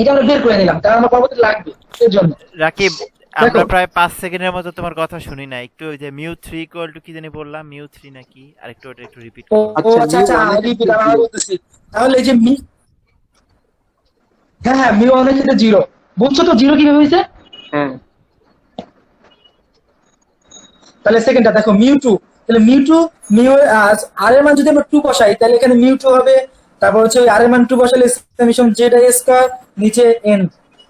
এটা আমরা বের করে নিলাম কারণ আমার পরবর্তী লাগবে এর জন্য। রাকিব, দেখো আমরা প্রায় 5 সেকেন্ডের মতো তোমার কথা শুনি না। একটু ওই যে মিউ 3 ইকুয়াল টু কি জানি বললাম, মিউ 3 নাকি? আরেকটু ওটা একটু রিপিট ও করো। ও আচ্ছা, আচ্ছা মিউ আচ্ছা, অনেক রিপিট ক্ষেত্রে আমি জিরো। বলতেছি। তাহলে এই যে হ্যাঁ হ্যাঁ, মিউ অনেক ক্ষেত্রে জিরো। বুঝছো তো জিরো কিভাবে হয়েছে? হ্যাঁ তাহলে সেকেন্ডটা দেখো মিউ টু, তাহলে মিউ টু, মিউ আর এর মান যদি আমরা টু বসাই তাহলে এখানে মিউ টু হবে। তারপর হচ্ছে আর এর মান টু বসাইলে সামেশন জেড আই স্কয়ার নিচে এন।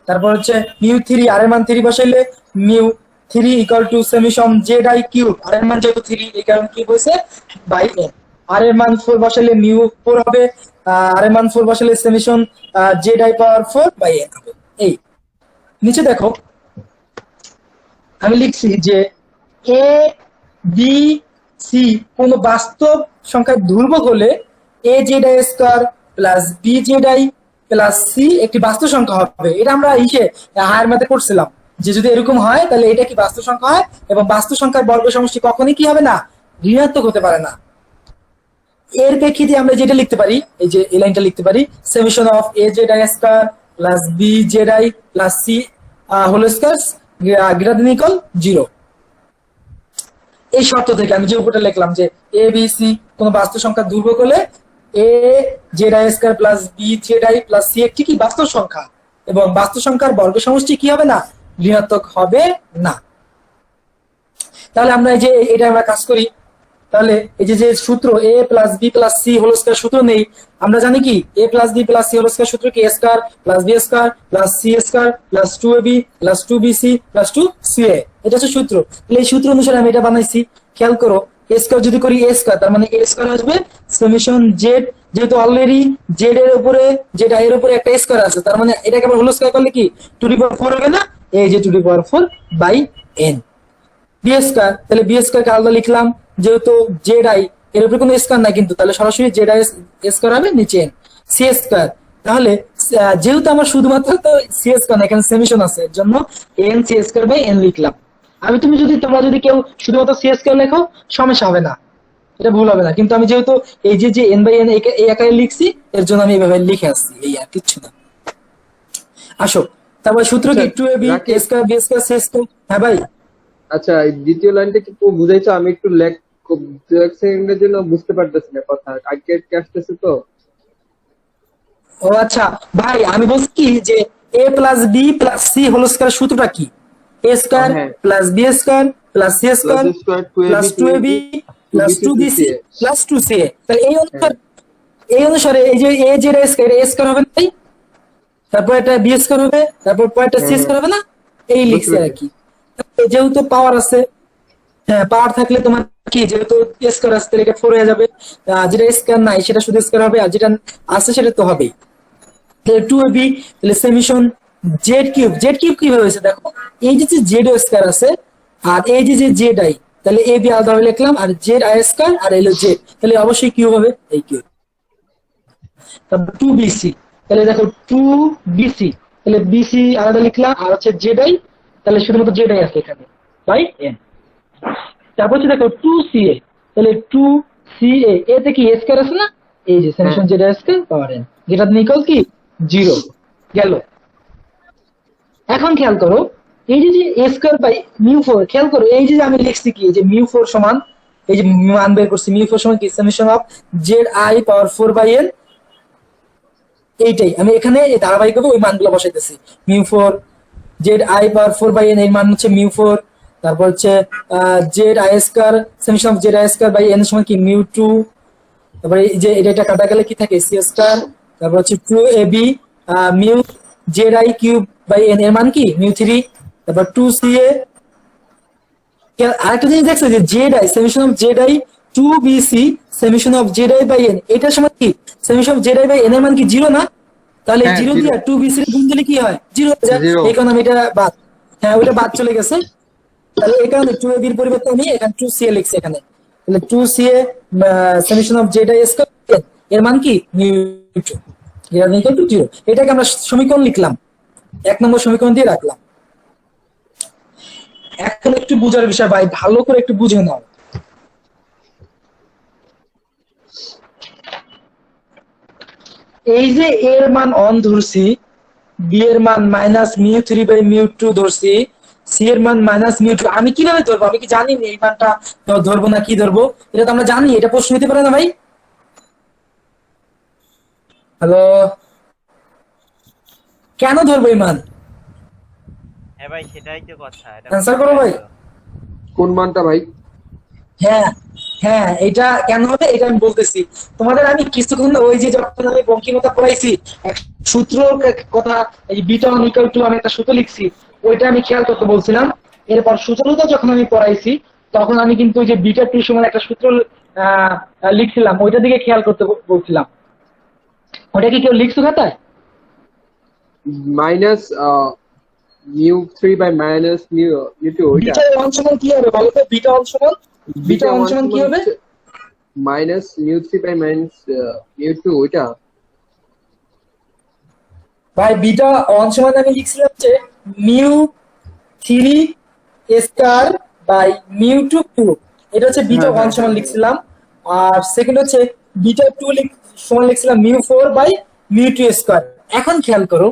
তারপর হচ্ছে মিউ থ্রি, আর এর মান থ্রি বসাইলে mu three equal to summation z i cube, r এর মান যেহেতু থ্রি এই কারণে কি হয়েছে বাই এন। আর এর মান ফোর বসাইলে মিউ ফোর হবে, আর এর মান ফোর বসাইলে summation z i power four by n হবে। এই নিচে দেখো আমি লিখছি যে এ বি সি কোন বাস্তব সংখ্যার ধ্রুবক হলে a z i square plus b z i plus c একটি বাস্তব সংখ্যা হবে। এটা আমরা হায়ার ম্যাথে করছিলাম যে যদি এরকম হয় তাহলে এটা কি বাস্তব সংখ্যা হয়, এবং বাস্তব সংখ্যার বর্গ সমষ্টি কখনই কি হবে না, ঋণাত্মক হতে পারে না। এর প্রেক্ষিতে আমরা যেটা লিখতে পারি, এই যে এই লাইনটা লিখতে পারি, summation of a z i square plus b z i plus c whole square greater than equal zero. এই শর্ত থেকে আমি যে উপরটা লিখলাম যে এ বি সি কোন বাস্তব সংখ্যা ধ্রুবক হলে a z i square plus b z i plus c একটি কি বাস্তব সংখ্যা, এবং বাস্তব সংখ্যার বর্গ সমষ্টি কি হবে না, ঋণাত্মক হবে না। তাহলে আমরা এই যে এটা আমরা কাজ করি, তাহলে এই যে যে সূত্র a plus b plus c whole square সূত্র নেই, আমরা জানি কি a plus b plus c whole square সূত্র কি a square plus b square plus c square plus two a b plus two b c plus two c a, এটা হচ্ছে সূত্র। তাহলে এই সূত্র অনুসারে আমি এটা বানাইছি। খেয়াল করো এ স্কয়ার যদি করি এ স্কয়ার, তার মানে এ স্কয়ার আসবে সামেশন জেড, যেহেতু অলরেডি জেড এর উপরে যেটা এর উপরে একটা স্কয়ার আছে, তার মানে এটাকে আবার হোল স্কয়ার করলে কি টু দি পাওয়ার ফোর হবে না, এই যে to the power four by n. B square, তাহলে বি স্কয়ার কে আলাদা লিখলাম যেহেতু জেড আই এর উপরে কোনো স্কয়ার নাই, কিন্তু তাহলে সরাসরি জেড আই স্কয়ার হবে নিচে এন। সি স্কয়ার, তাহলে যেহেতু আমার শুধুমাত্র তো সি স্কয়ার না, এখানে সেমিশন আছে এর জন্য n c square by n লিখলাম। আমি তোমরা যদি কেউ শুধুমাত্র সি স্কয়ার লেখো সমস্যা হবে না, এটা ভুল হবে না, কিন্তু আমি যেহেতু এই যে এন বাই এন এই আকারে লিখছি এর জন্য আমি এইভাবে লিখে আসছি, এই আর কিচ্ছু না। আসো তারপর সূত্র কি two a b square b square c square. হ্যাঁ ভাই, আচ্ছা, এই দ্বিতীয় লাইনটা কি একটু বুঝাইছো? আমি একটু খুব দু এক সেকেন্ডের জন্য বুঝতে পারতেছি না কথা, আগে আসতেছে তো। ও আচ্ছা ভাই, আমি বলছি কি যে a plus b plus c whole square সূত্রটা কি, এ স্কয়ার হ্যাঁ, plus b square plus c plus square square plus two a b plus two b c plus two c a. তাহলে এই অনুসারে এই যে a z square a square হবে তাই, তারপর এটা বি স্কয়ার হবে, তারপর পরেরটা সি স্কয়ার হবে না, এই লিখছি আর কি। যেহেতু পাওয়ার আছে, হ্যাঁ পাওয়ার থাকলে তোমার কি যেহেতু স্কয়ার আছে তাহলে এটা ফোর হয়ে যাবে, যেটা স্কয়ার নাই সেটা শুধু স্কয়ার হবে, আর যেটা আছে সেটা তো হবেই। তাহলে টু এ বি, তাহলে সেমিশন জেড কিউব, জেড কিউব কিভাবে হয়েছে দেখো, এই যে জেড স্কয়ার আছে আর এই যে জেড আই, তাহলে এ বি আলাদা লিখলাম, আর জেড আই স্কয়ার আর এলো জেড, তাহলে অবশ্যই কিউব হবে এই কিউব। তারপর টু বিসি, তাহলে দেখো টু বিসি, তাহলে বিসি আলাদা লিখলাম, আর হচ্ছে জেড আই, তাহলে শুধুমাত্র জেড আই আছে এখানে বাই এন। তারপর হচ্ছে দেখো টু সি এ, তাহলে টু সি এতে কি স্কয়ার আছে না, এই যে summation z i square power n, যেটা নিকল কি জিরো গেল। এখন খেয়াল করো এই যে এ স্কয়ার বাই মিউ ফোর, খেয়াল করো এই যে আমি লিখছি কি যে মিউ ফোর সমান, এই যে মান বের করছি মিউ ফোর সমান কি summation of z i power four by n, এইটাই আমি এখানে ধারাবাহিকভাবে ওই মানগুলো বসাইতেছি। Mu four z i power four by n এর মান হচ্ছে মিউ ফোর, তারপর হচ্ছে z i square summation of z i square by n এর সময় কি মিউ টু, তারপরে এই যে এটা কাটা গেলে কি থাকে সি স্কয়ার, তারপর হচ্ছে two a b mu z i cube by n এর মান কি মিউ থ্রি, তারপর টু সি এ। আরেকটা জিনিস দেখছো যে z i summation of z i two b c summation of z i by n, এটার সময় কি summation of z i by n এর মান কি জিরো না, তাহলে হ্যাঁ, জিরো zero। দিয়ে টু বি সি গুণ দিলে কি হয় জিরো হয়ে যায়, Zero। এই কারণে আমি এটা বাদ, হ্যাঁ ওইটা বাদ চলে গেছে। তাহলে এই কারণে টু এ বির পরিবর্তে আমি এখানে টু সি এ লিখছি এখানে, তাহলে two c a summation of z i square এর মান কি mu two equal to zero. এটাকে আমরা সমীকরণ লিখলাম, এক নম্বর সমীকরণ দিয়ে রাখলাম। এখন একটু বুঝার বিষয় ভাই, ভালো করে একটু বুঝে নাও। এই যে এর মান অন ধরছি, বি এর মান minus mu three by mu two ধরছি, সি এর মান মাইনাস মিউ টু, আমি কিভাবে ধরবো? আমি কি জানি না এই মানটা ধরবো না কি ধরবো? এটা তো আমরা জানি, এটা প্রশ্ন হতে পারে না ভাই? হ্যালো, কেন ধরবো এই মান? হ্যাঁ ভাই, সেটাই তো কথা। এটা Answer করো ভাই। কোন মানটা ভাই? হ্যাঁ হ্যাঁ, এটা কেন হবে এটা আমি বলতেছি তোমাদের। আমি কিছুক্ষণ ওই যে যখন আমি বঙ্কিমতা পড়াইছি এক সূত্র কথা, এই বিটা ওয়ান ইকুয়াল টু, আমি একটা সূত্র লিখছি, ওইটা আমি খেয়াল করতে বলছিলাম। এরপর সূত্রটা যখন আমি পড়াইছি তখন আমি কিন্তু ওই যে বিটা টু সমান একটা সূত্র লিখছিলাম, ওইটা দিকে খেয়াল করতে বলছিলাম। ওটা কি কেউ লিখছো খাতায়? Minus mu three by minus mu two, ওইটা বিটা ওয়ান সমান কি হবে বলো তো? বিটা ওয়ান সমান, বিটা ওয়ান সমান কি হবে? Minus mu three by minus mu two, ওইটা ভাই বিটা ওয়ান সমান আমি লিখছিলাম যে mu three square by mu two cube, এটা হচ্ছে বিটা ওয়ান সমান লিখছিলাম। আর সেকেন্ড হচ্ছে বিটা টু সমান লিখছিলাম mu four by mu two square. এখন খেয়াল করো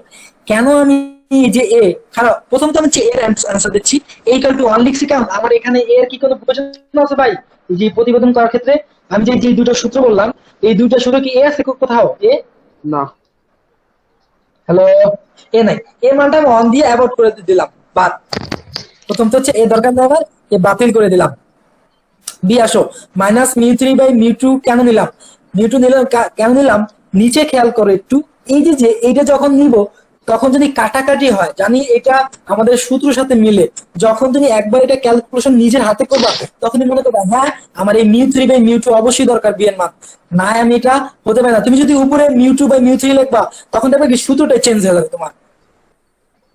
কেন আমি এই যে এ খারাপ, প্রথমত আমি এর অ্যান্সার দিচ্ছি, এই ইকুয়াল টু ওয়ান লিখছি কারণ আমার এখানে এর কি কোনো প্রয়োজন আছে ভাই? এই যে প্রতিবেদন করার ক্ষেত্রে আমি যে দুটো সূত্র বললাম, এই দুটো সূত্র কি এ আছে কোথাও? এ না। হ্যালো, এ নাই, এ মানটা আমি অন দিয়ে অ্যাভয়েড করে দিলাম, বাদ। প্রথম তো হচ্ছে এ দরকার নেই আমার, এ বাতিল করে দিলাম। বি আসো, minus mu three by mu two কেন নিলাম? মিউ টু নিলাম কেন নিলাম? নিচে খেয়াল করো একটু, এই যে এইটা যখন নিব তখন যদি কাটাকাটি হয়, জানি এটা আমাদের সূত্রের সাথে মিলে, যখন তুমি একবার এটা ক্যালকুলেশন নিজের হাতে করবা তখনই মনে করবা হ্যাঁ আমার এই mu three by mu two অবশ্যই দরকার বি এর মান, না আমি এটা হতে পারে না। তুমি যদি উপরে mu two by mu three লিখবা তখন দেখবে কি সূত্রটা চেঞ্জ হয়ে যাবে তোমার।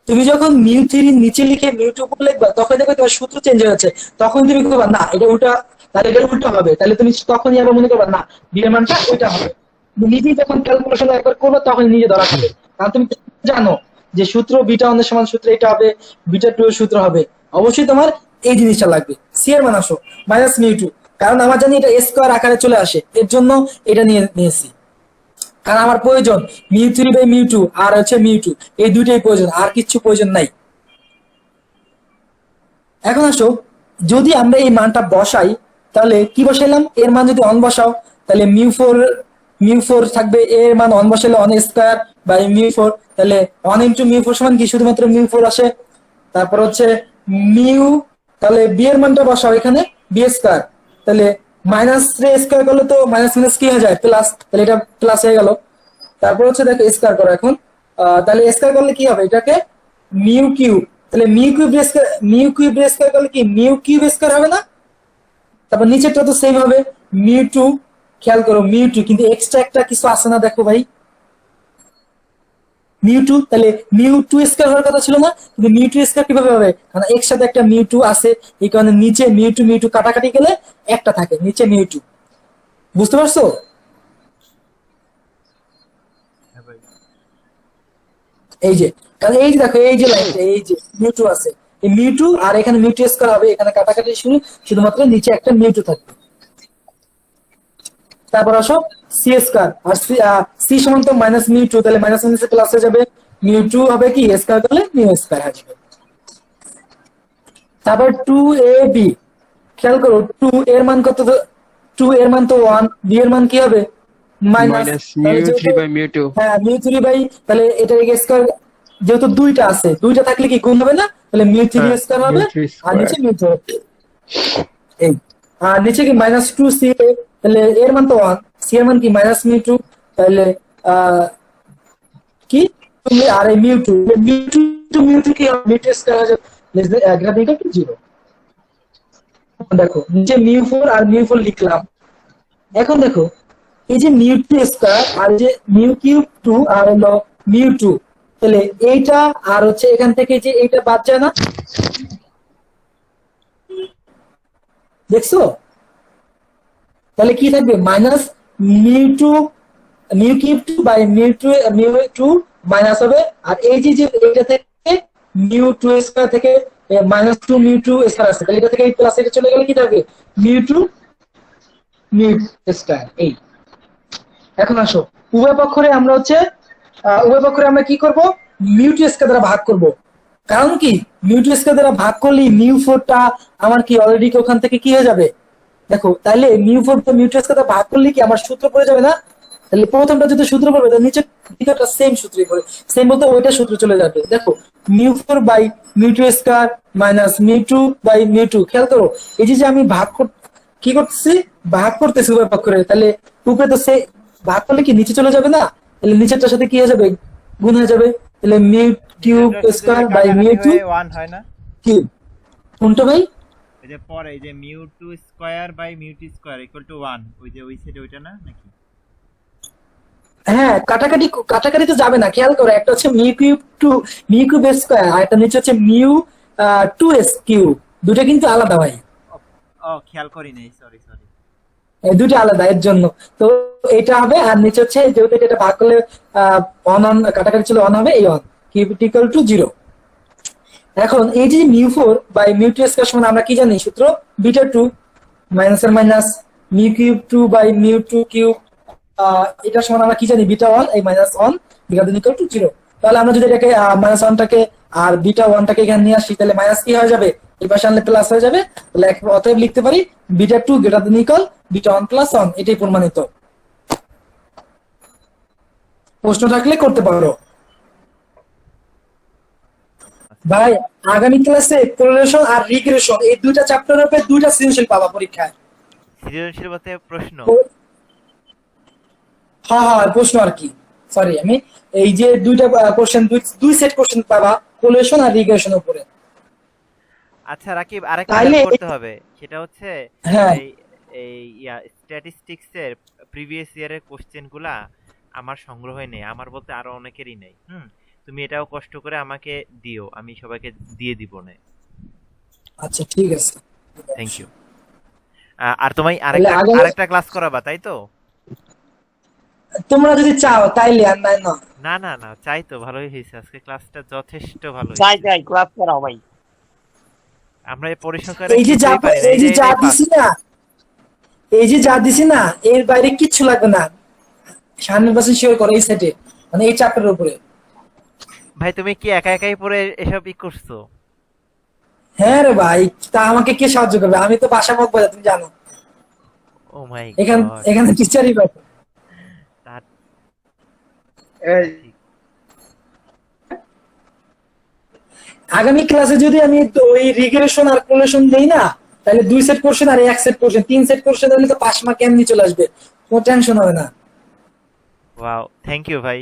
তুমি যখন মিউ থ্রি নিচে লিখে মিউ টু উপরে লিখবা তখন দেখবে তোমার সূত্র চেঞ্জ হয়ে যাচ্ছে, তখন তুমি করবা না এটা উল্টা, তাহলে এটা উল্টা হবে, তাহলে তুমি তখনই আবার মনে করবা না বি এর মানটা ওইটা হবে। নিজেই যখন ক্যালকুলেশন একবার করবে তখন নিজে ধরা খাবে, কারণ তুমি জানো যে সূত্র বিটা ওয়ান এর সমান সূত্র এটা হবে, বিটা টু এর সূত্র হবে, অবশ্যই তোমার এই জিনিসটা লাগবে। সি এর মান আসো মাইনাস মিউ টু, কারণ আমার জানি এটা স্কোয়ার আকারে চলে আসে, এর জন্য এটা নিয়েছি, কারণ আমার প্রয়োজন mu three by mu two আর হচ্ছে মিউ টু, এই দুইটাই প্রয়োজন, আর কিছু প্রয়োজন নাই। এখন আসো, যদি আমরা এই মানটা বসাই তাহলে কি বসাইলাম? এর মান যদি অন বসাও তাহলে মিউ ফোর থাকবে, এর মান অন বসাইলে on square by mu four, তাহলে অন ইন্টু মিউ ফোর সমান কি শুধুমাত্র মিউ ফোর আসে। তারপর হচ্ছে মিউ, তাহলে বি এর মানটা বসাও এখানে বি স্কয়ার, তাহলে মাইনাস রে স্কয়ার করলে তো মাইনাস মাইনাস কি হয়ে যায় প্লাস, তাহলে এটা প্লাস হয়ে গেল। তারপর হচ্ছে দেখো স্কয়ার করো এখন, তাহলে স্কয়ার করলে কি হবে এটাকে মিউ কিউব, তাহলে মিউ কিউব স্কয়ার করলে কি মিউ কিউব স্কয়ার হবে না? তারপর নিচেরটা তো সেম হবে মিউ টু, খেয়াল করো মিউ টু, কিন্তু এক্সট্রা একটা কিছু আছে না দেখো ভাই মিউ টু, তাহলে মিউ টু স্কয়ার হওয়ার কথা ছিল না, কিন্তু মিউ টু স্কয়ার কিভাবে হবে? কারণ এর সাথে একটা মিউ টু আছে, এই কারণে নিচে মিউ টু কাটাকাটি গেলে একটা থাকে নিচে মিউ টু। বুঝতে পারছো? হ্যাঁ ভাই। এই যে, কারণ এই যে দেখো এই যে লাইনটা, এই যে মিউ টু আছে, এই মিউ টু আর এখানে মিউ টু স্কয়ার হবে, এখানে কাটাকাটি শুধুমাত্র নিচে একটা মিউ টু থাকবে। তারপর আসো সি স্কয়ার, আর সি সমান তো মাইনাস মিউ টু, তাহলে মাইনাস মাইনাস প্লাস হয়ে যাবে, মিউ টু হবে কি স্কয়ার করলে মিউ স্কয়ার হয়ে যাবে। তারপর টু এ বি, খেয়াল করো টু এর মান কত? টু এর মান তো ওয়ান, বি এর মান কি হবে minus mu three by mu two. হ্যাঁ মিউ থ্রি বাই, তাহলে এটা স্কয়ার যেহেতু দুইটা আছে, দুইটা থাকলে কি গুণ হবে না, তাহলে মিউ থ্রি স্কয়ার হবে, আর নিচে মিউ টু হবে এই, আর নিচে কি মাইনাস টু সি, তাহলে এর মান তো ওয়ান, সি এর মান কি মাইনাস মিউ টু, তাহলে কি তুমি আর এই মিউ টু মিউ টু কি মিউ টু স্কয়ার হয়ে যাবে গ্রেটার ইকুয়াল টু 0। দেখো নিচে মিউ ফোর আর মিউ ফোর লিখলাম। এখন দেখো এই যে মিউ টু স্কয়ার আর যে মিউ কিউব টু আর হলো মিউ টু, তাহলে এইটা আর হচ্ছে এখান থেকে যে এইটা বাদ যায় না, দেখছো? তাহলে কি থাকবে minus mu cube two by mu two minus হবে, আর এই যে এইটা থেকে মিউ টু স্কয়ার থেকে minus two mu two square আছে, তাহলে এটা থেকে এই প্লাস এটা চলে গেলে কি থাকবে মিউ টু মিউ স্কয়ার। এই এখন আসো উভয় পক্ষরে আমরা কি করব? মিউটু স্কয়ার দ্বারা ভাগ করব। কারণ কি মিউটু স্কয়ার দ্বারা ভাগ করলে মিউ ফোরটা আমার কি অলরেডি ওখান থেকে কি হয়ে যাবে, দেখো তাহলে মিউ ফোর তো মিউটু স্কয়ার দ্বারা ভাগ করলে কি আমার সূত্র পড়ে যাবে না, তাহলে প্রথমটা যদি সূত্র পড়বে তাহলে নিচে দ্বিতীয়টা সেম সূত্রই পড়ে, সেম বলতে ওইটা সূত্র চলে যাবে। দেখো mu four by mu two square minus mu two by mu two, খেয়াল করো এই যে আমি কি করতেছি, ভাগ করতেছি উভয় পক্ষে, তাহলে উপরে তো সে ভাগ করলে কি নিচে চলে যাবে না, তাহলে নিচেরটার সাথে কি হয়ে যাবে, গুণ হয়ে যাবে, তাহলে mu cube square by mu two 1 হয় না? কিউব। কোনটা ভাই? এই যে পরে এই যে mu two square by mu two square equal to 1, ওই যে ওই সাইডে ওইটা না নাকি? হ্যাঁ, কাটাকাটি তো যাবে না, খেয়াল করো একটা হচ্ছে মিউ কিউব স্কয়ার আর একটা নিচে হচ্ছে মিউ টু এস কিউব, দুটো কিন্তু আলাদা ভাই, ও খেয়াল করি নাই, সরি সরি। এই দুটো আলাদা এর জন্য। তো এটা হবে আর নিচে হচ্ছে যেহেতু এটা ভাগ করলে অন অন কাটাকাটি ছিল অন হবে, এই অন কিউব ইকুয়াল টু 0। এখন এই যে mu four by mu two square সমান আমরা কি জানি সূত্র, বিটা টু মাইনাস এর minus mu cube two by mu two cube, এটা সমান আমরা কি জানি বিটা ওয়ান এই minus one beta equal to 0। তাহলে আমরা যদি এটাকে মাইনাস ওয়ানটাকে আর বিটা ওয়ানটাকে এখানে নিয়ে আসি তাহলে মাইনাস কি হয়ে যাবে, এই পাশে আনলে প্লাস হয়ে যাবে, তাহলে অতএব লিখতে পারি beta two greater than equal beta one plus one, এটাই প্রমাণিত। প্রশ্ন থাকলে করতে পারো। ভাই আগামী ক্লাসে কোরিলেশন আর রিগ্রেশন এই দুইটা চ্যাপ্টারের উপরে দুইটা সৃজনশীল পাবা পরীক্ষায়। সৃজনশীল বলতে প্রশ্ন? হ্যাঁ প্রশ্ন আর কি, সরি আমি এই যে দুইটা কোশ্চেন দুই সেট কোশ্চেন পাবা কোরিলেশন আর রিগ্রেশন উপরে। আচ্ছা রাকিব, আরেকটা তাইলে help করতে হবে, সেটা হচ্ছে হ্যাঁ এই এই স্ট্যাটিস্টিক্স এর প্রিভিয়াস ইয়ারের কোশ্চেন গুলা আমার সংগ্রহে নেই, আমার বলতে আরো অনেকেরই নেই। তুমি এটাও কষ্ট করে আমাকে দিও, আমি সবাইকে দিয়ে দিব না। আচ্ছা ঠিক আছে, থ্যাংক ইউ। আর তুমি তাহলে আগামী- আরেকটা ক্লাস করাবা, তাই তো? তোমরা যদি চাও তাইলে আর নাই না। না না না, চাই তো, ভালোই হয়েছে আজকে ক্লাসটা, যথেষ্ট ভালো চাই হয়েছে। চাই ক্লাস করাও ভাই। আমরা এই পরিসংখ্যানে এই যে যা কিছুই পারি না, এই যে যা এটাই পাস। দিছি না, এই যে যা দিছি না এর বাইরে কিচ্ছু লাগবে না, 100% শিওর করো এই সেটে, মানে এই চ্যাপ্টারের উপরে। ভাই তুমি কি একা একাই পড়ে এসব করছো? হ্যাঁ রে ভাই, তা আমাকে কে সাহায্য করবে, আমি তো বাসা মত বাজা তুমি জানো, ও মাই এখানে টিচারই পাবে। তার আগামী ক্লাসে যদি আমি ওই রিগ্রেশন আর কোরিলেশন দেই না, তাহলে দুই সেট কোশ্চেন আর এক সেট কোশ্চেন, তিন সেট কোশ্চেন হলে তো 5 মার্ক এমনি চলে আসবে, কোনো টেনশন হবে না। ওয়াও, থ্যাংক ইউ ভাই।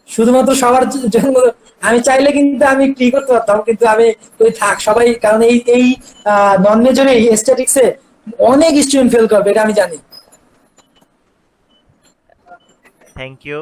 শুধুমাত্র সবার জন্য আমি চাইলে কিন্তু আমি কি করতে পারতাম, কিন্তু আমি ওই থাক সবাই, কারণ এই নন মেজরে স্ট্যাটিক্সে অনেক স্টুডেন্ট ফেল করবে এটা আমি জানি। Thank you.